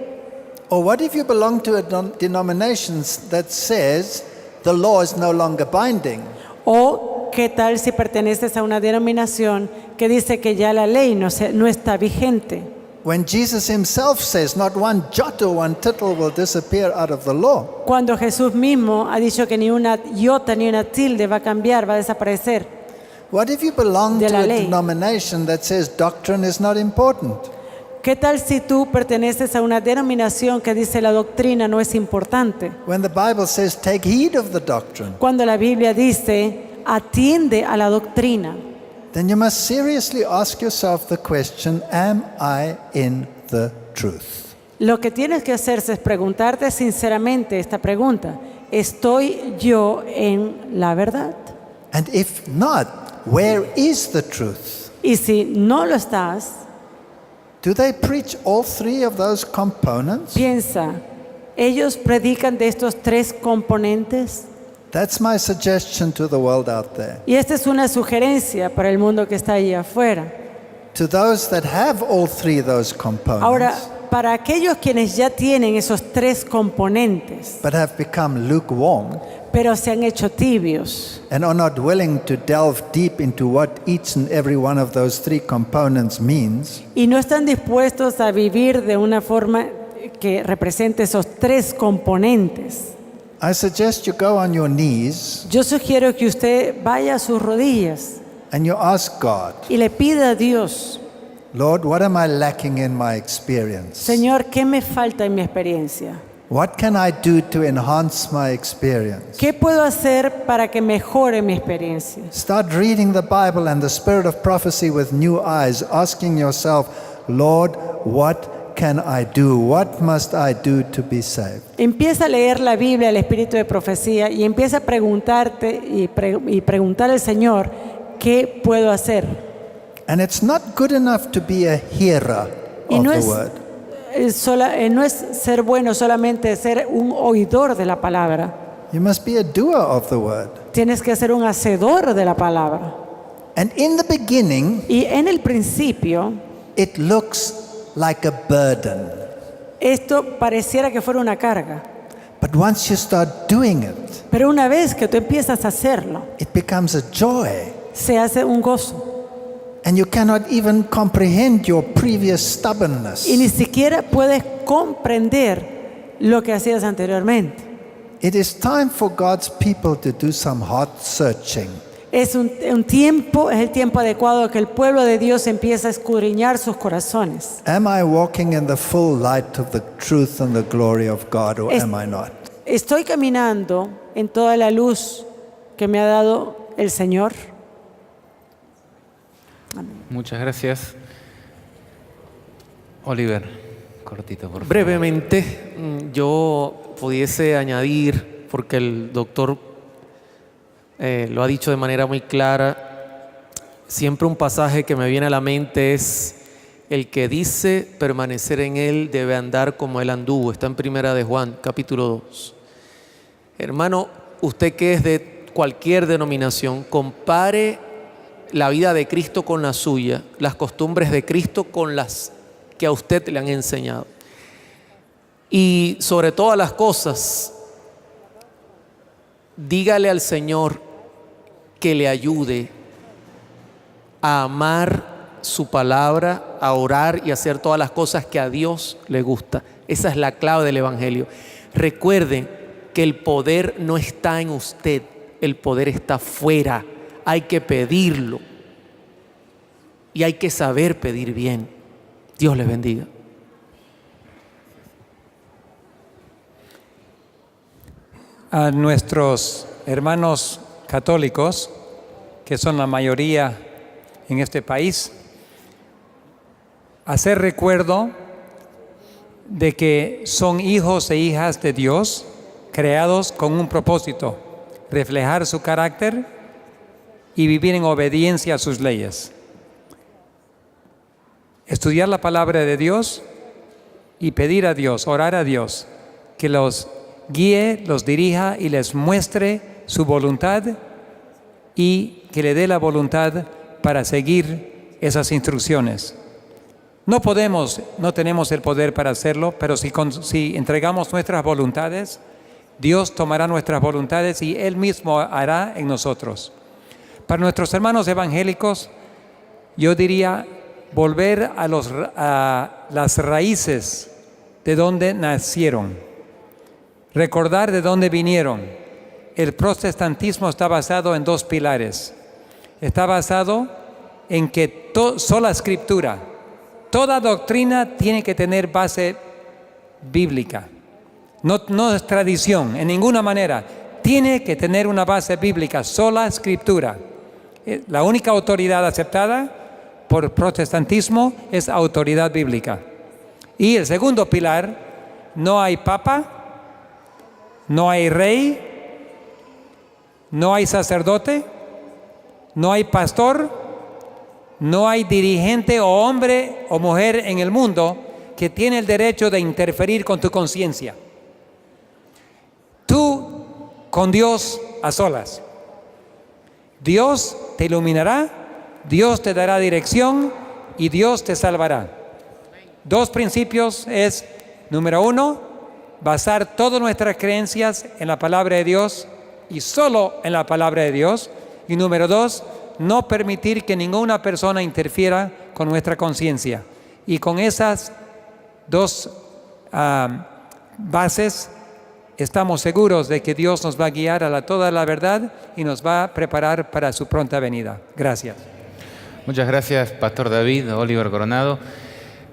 Or what if you belong to a denomination that says the law is no longer binding?
¿O qué tal si perteneces a una denominación que dice que ya la ley no está vigente?
When Jesus himself says not one jot or one tittle will disappear out of the law.
Cuando Jesús mismo ha dicho que ni una iota ni una tilde va a cambiar, va a desaparecer.
What if you belong
De
to
la
a
ley.
denomination that says doctrine is not important?
¿Qué tal si tú perteneces a una denominación que dice la doctrina no es importante?
When the Bible says take heed of the doctrine,
Cuando la Biblia dice atiende a la doctrina,
then you must seriously ask yourself the question, am I in the truth?
lo que tienes que hacerse es preguntarte sinceramente esta pregunta: ¿estoy yo en la verdad?
And if not, where is the truth?
Y si no lo estás,
Do they preach all three of those components?
piensa, ¿ellos predican de estos tres componentes?
That's my suggestion to the world out there.
Y esta es una sugerencia para el mundo que está allí afuera.
To those that have all three of those components,
Ahora, para aquellos quienes ya tienen esos tres componentes,
but have become lukewarm
pero se han hecho tibios
and are not willing to delve deep into what each and every one of those three components means,
y no están dispuestos a vivir de una forma que represente esos tres componentes,
I suggest you go on your knees
yo sugiero que usted vaya a sus rodillas
and you ask God,
y le pida a Dios:
Lord, what am I lacking in my experience?
Señor, ¿qué me falta en mi experiencia?
What can I do to enhance my experience?
¿Qué puedo hacer para que mejore mi experiencia?
Start reading the Bible and the spirit of prophecy with new eyes, asking yourself, Lord, what can I do? What must I do to be saved?
Empieza a leer la Biblia, el espíritu de profecía, y empieza a preguntarte y preguntar al Señor: ¿qué puedo hacer?
And it's not good enough to be a hearer
Y
of
no
the
es,
word.
no es ser bueno solamente ser un oidor de la palabra.
You must be a doer of the word.
Tienes que ser un hacedor de la palabra.
And in the beginning,
Y en el principio,
it looks like a burden.
esto pareciera que fuera una carga.
But once you start doing it,
Pero una vez que tú empiezas a hacerlo,
it becomes a joy.
se hace un gozo.
And you cannot even comprehend your previous stubbornness.
Y ni siquiera puedes comprender lo que hacías anteriormente.
It is time for God's people to do some heart searching.
Es el tiempo adecuado que el pueblo de Dios empiece a escudriñar sus corazones.
Am I walking in the full light of the truth and the glory of God, or
Es-
am I not?
¿Estoy caminando en toda la luz que me ha dado el Señor?
Muchas gracias. Oliver, cortito, por favor.
Brevemente, yo pudiese añadir, porque el doctor lo ha dicho de manera muy clara, siempre un pasaje que me viene a la mente es: el que dice permanecer en él debe andar como él anduvo. Está en Primera de Juan, capítulo 2. Hermano, usted que es de cualquier denominación, compare la vida de Cristo con la suya, las costumbres de Cristo con las que a usted le han enseñado. Y sobre todas las cosas, dígale al Señor que le ayude a amar su palabra, a orar y a hacer todas las cosas que a Dios le gusta. Esa es la clave del Evangelio. Recuerden que el poder no está en usted, el poder está fuera. Hay que pedirlo y hay que saber pedir bien. Dios les bendiga.
A nuestros hermanos católicos, que son la mayoría en este país, hacer recuerdo de que son hijos e hijas de Dios, creados con un propósito: reflejar su carácter y vivir en obediencia a sus leyes. Estudiar la palabra de Dios y pedir a Dios, orar a Dios, que los guíe, los dirija y les muestre su voluntad y que le dé la voluntad para seguir esas instrucciones. No tenemos el poder para hacerlo, pero si entregamos nuestras voluntades, Dios tomará nuestras voluntades y Él mismo hará en nosotros. Para nuestros hermanos evangélicos, yo diría volver a las raíces de donde nacieron, recordar de dónde vinieron. El protestantismo está basado en 2 pilares. Está basado en que sola escritura, toda doctrina tiene que tener base bíblica. No es tradición, en ninguna manera. Tiene que tener una base bíblica, sola escritura. La única autoridad aceptada por protestantismo es autoridad bíblica. Y el segundo pilar, no hay papa, no hay rey, no hay sacerdote, no hay pastor, no hay dirigente o hombre o mujer en el mundo que tiene el derecho de interferir con tu conciencia. Tú con Dios a solas. Dios te iluminará, Dios te dará dirección y Dios te salvará. 2 principios es, número 1, basar todas nuestras creencias en la palabra de Dios y solo en la palabra de Dios. Y número 2, no permitir que ninguna persona interfiera con nuestra conciencia. Y con esas 2 bases, estamos seguros de que Dios nos va a guiar a toda la verdad y nos va a preparar para su pronta venida. Gracias.
Muchas gracias, Pastor David, Oliver Coronado.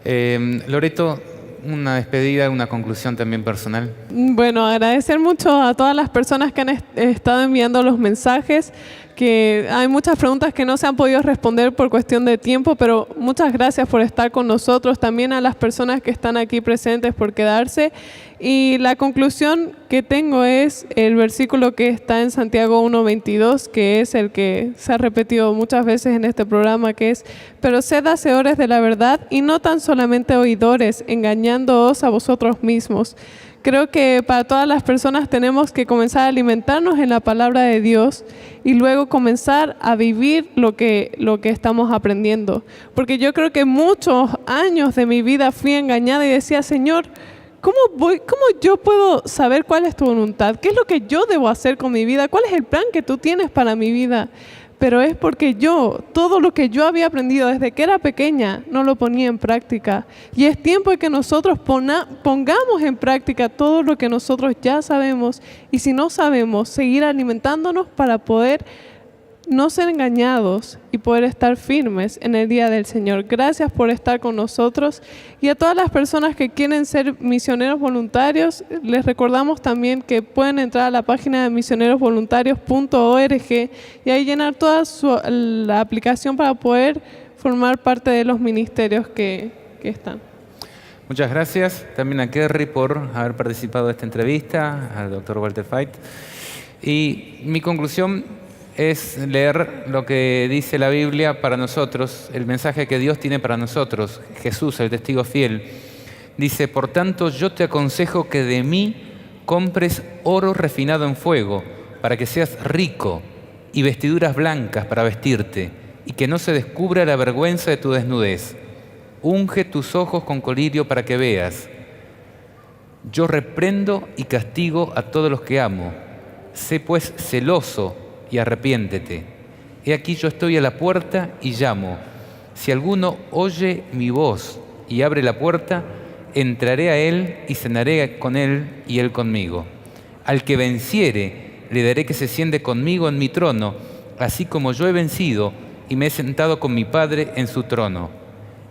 Loreto, una despedida, una conclusión también personal.
Bueno, agradecer mucho a todas las personas que han estado enviando los mensajes, que hay muchas preguntas que no se han podido responder por cuestión de tiempo, pero muchas gracias por estar con nosotros, también a las personas que están aquí presentes por quedarse. Y la conclusión que tengo es el versículo que está en Santiago 1:22, que es el que se ha repetido muchas veces en este programa, que es: pero sed hacedores de la verdad y no tan solamente oidores, engañándoos a vosotros mismos. Creo que para todas las personas tenemos que comenzar a alimentarnos en la palabra de Dios y luego comenzar a vivir lo que estamos aprendiendo. Porque yo creo que muchos años de mi vida fui engañada y decía: Señor, ¿cómo yo puedo saber cuál es tu voluntad? ¿Qué es lo que yo debo hacer con mi vida? ¿Cuál es el plan que tú tienes para mi vida? Pero es porque todo lo que yo había aprendido desde que era pequeña, no lo ponía en práctica. Y es tiempo de que nosotros pongamos en práctica todo lo que nosotros ya sabemos. Y si no sabemos, seguir alimentándonos para poder no ser engañados y poder estar firmes en el día del Señor. Gracias por estar con nosotros. Y a todas las personas que quieren ser misioneros voluntarios, les recordamos también que pueden entrar a la página de misionerosvoluntarios.org y ahí llenar toda la aplicación para poder formar parte de los ministerios que están.
Muchas gracias también a Kerry por haber participado de esta entrevista, al doctor Walter Fait. Y mi conclusión es leer lo que dice la Biblia para nosotros, el mensaje que Dios tiene para nosotros. Jesús, el testigo fiel, dice: por tanto, yo te aconsejo que de mí compres oro refinado en fuego, para que seas rico, y vestiduras blancas para vestirte, y que no se descubra la vergüenza de tu desnudez. Unge tus ojos con colirio para que veas. Yo reprendo y castigo a todos los que amo. Sé pues celoso y arrepiéntete. He aquí yo estoy a la puerta y llamo. Si alguno oye mi voz y abre la puerta, entraré a él y cenaré con él y él conmigo. Al que venciere, le daré que se siente conmigo en mi trono, así como yo he vencido y me he sentado con mi Padre en su trono.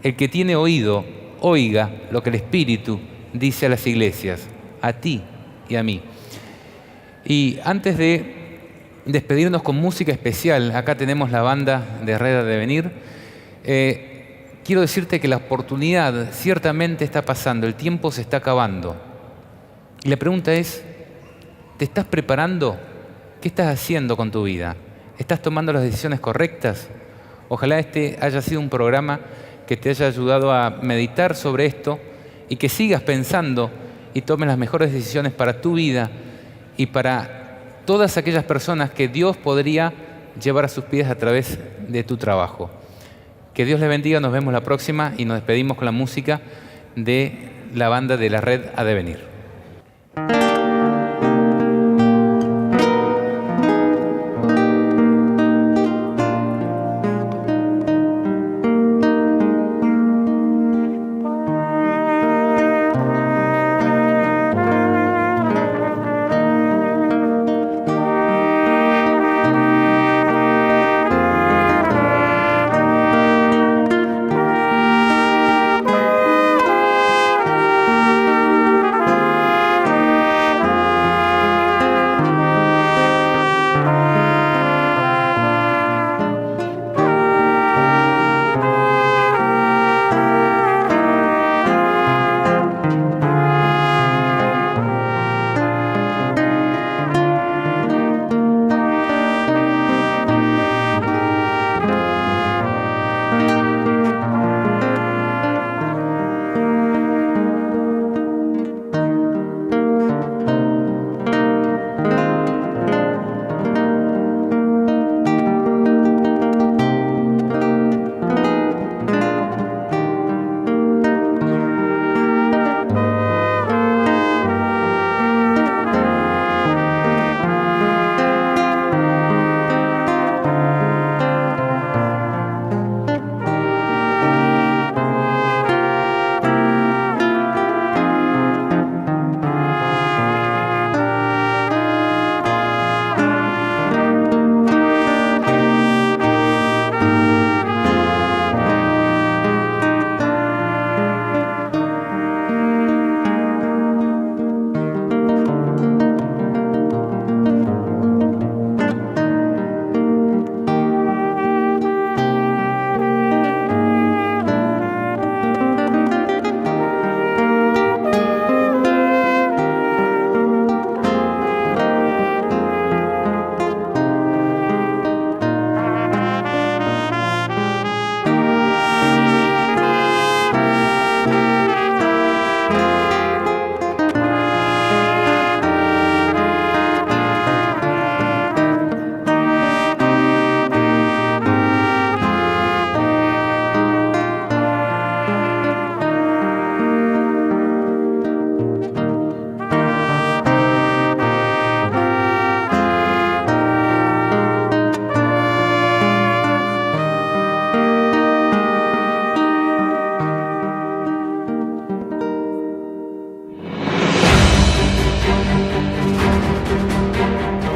El que tiene oído, oiga lo que el Espíritu dice a las iglesias, a ti y a mí. Y antes de despedirnos con música especial, acá tenemos la banda de Red Ha de Venir. Quiero decirte que la oportunidad ciertamente está pasando, el tiempo se está acabando. Y la pregunta es, ¿te estás preparando? ¿Qué estás haciendo con tu vida? ¿Estás tomando las decisiones correctas? Ojalá este haya sido un programa que te haya ayudado a meditar sobre esto y que sigas pensando y tomes las mejores decisiones para tu vida y para todas aquellas personas que Dios podría llevar a sus pies a través de tu trabajo. Que Dios les bendiga, nos vemos la próxima y nos despedimos con la música de la banda de la Red Ha de Venir.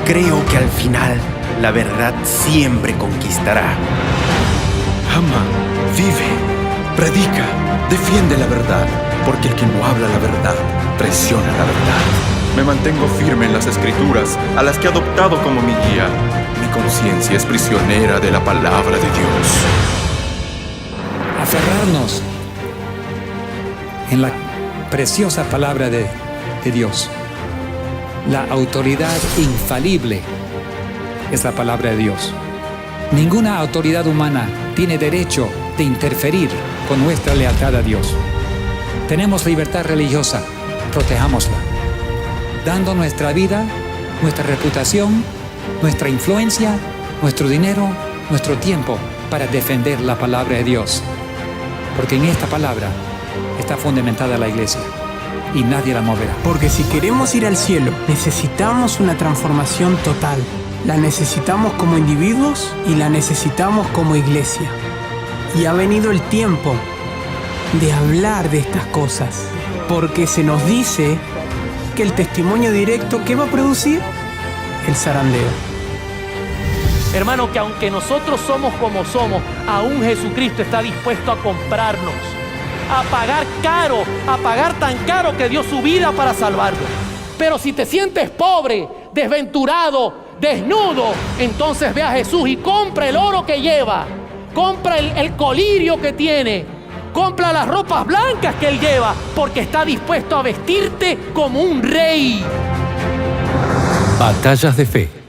Creo que al final la verdad siempre conquistará.
Ama, vive, predica, defiende la verdad, porque el que no habla la verdad traiciona la verdad. Me mantengo firme en las Escrituras, a las que he adoptado como mi guía. Mi conciencia es prisionera de la palabra de Dios.
Aferrarnos en la preciosa palabra de Dios. La autoridad infalible es la palabra de Dios. Ninguna autoridad humana tiene derecho de interferir con nuestra lealtad a Dios. Tenemos libertad religiosa, protejámosla, dando nuestra vida, nuestra reputación, nuestra influencia, nuestro dinero, nuestro tiempo para defender la palabra de Dios. Porque en esta palabra está fundamentada la iglesia y nadie la moverá.
Porque si queremos ir al cielo, necesitamos una transformación total. La necesitamos como individuos y la necesitamos como iglesia. Y ha venido el tiempo de hablar de estas cosas, porque se nos dice que el testimonio directo, ¿qué va a producir? El zarandeo.
Hermano, que aunque nosotros somos como somos, aún Jesucristo está dispuesto a comprarnos, a pagar caro, a pagar tan caro que dio su vida para salvarnos. Pero si te sientes pobre, desventurado, desnudo, entonces ve a Jesús y compra el oro que lleva, compra el colirio que tiene, compra las ropas blancas que Él lleva, porque está dispuesto a vestirte como un rey.
Batallas de Fe.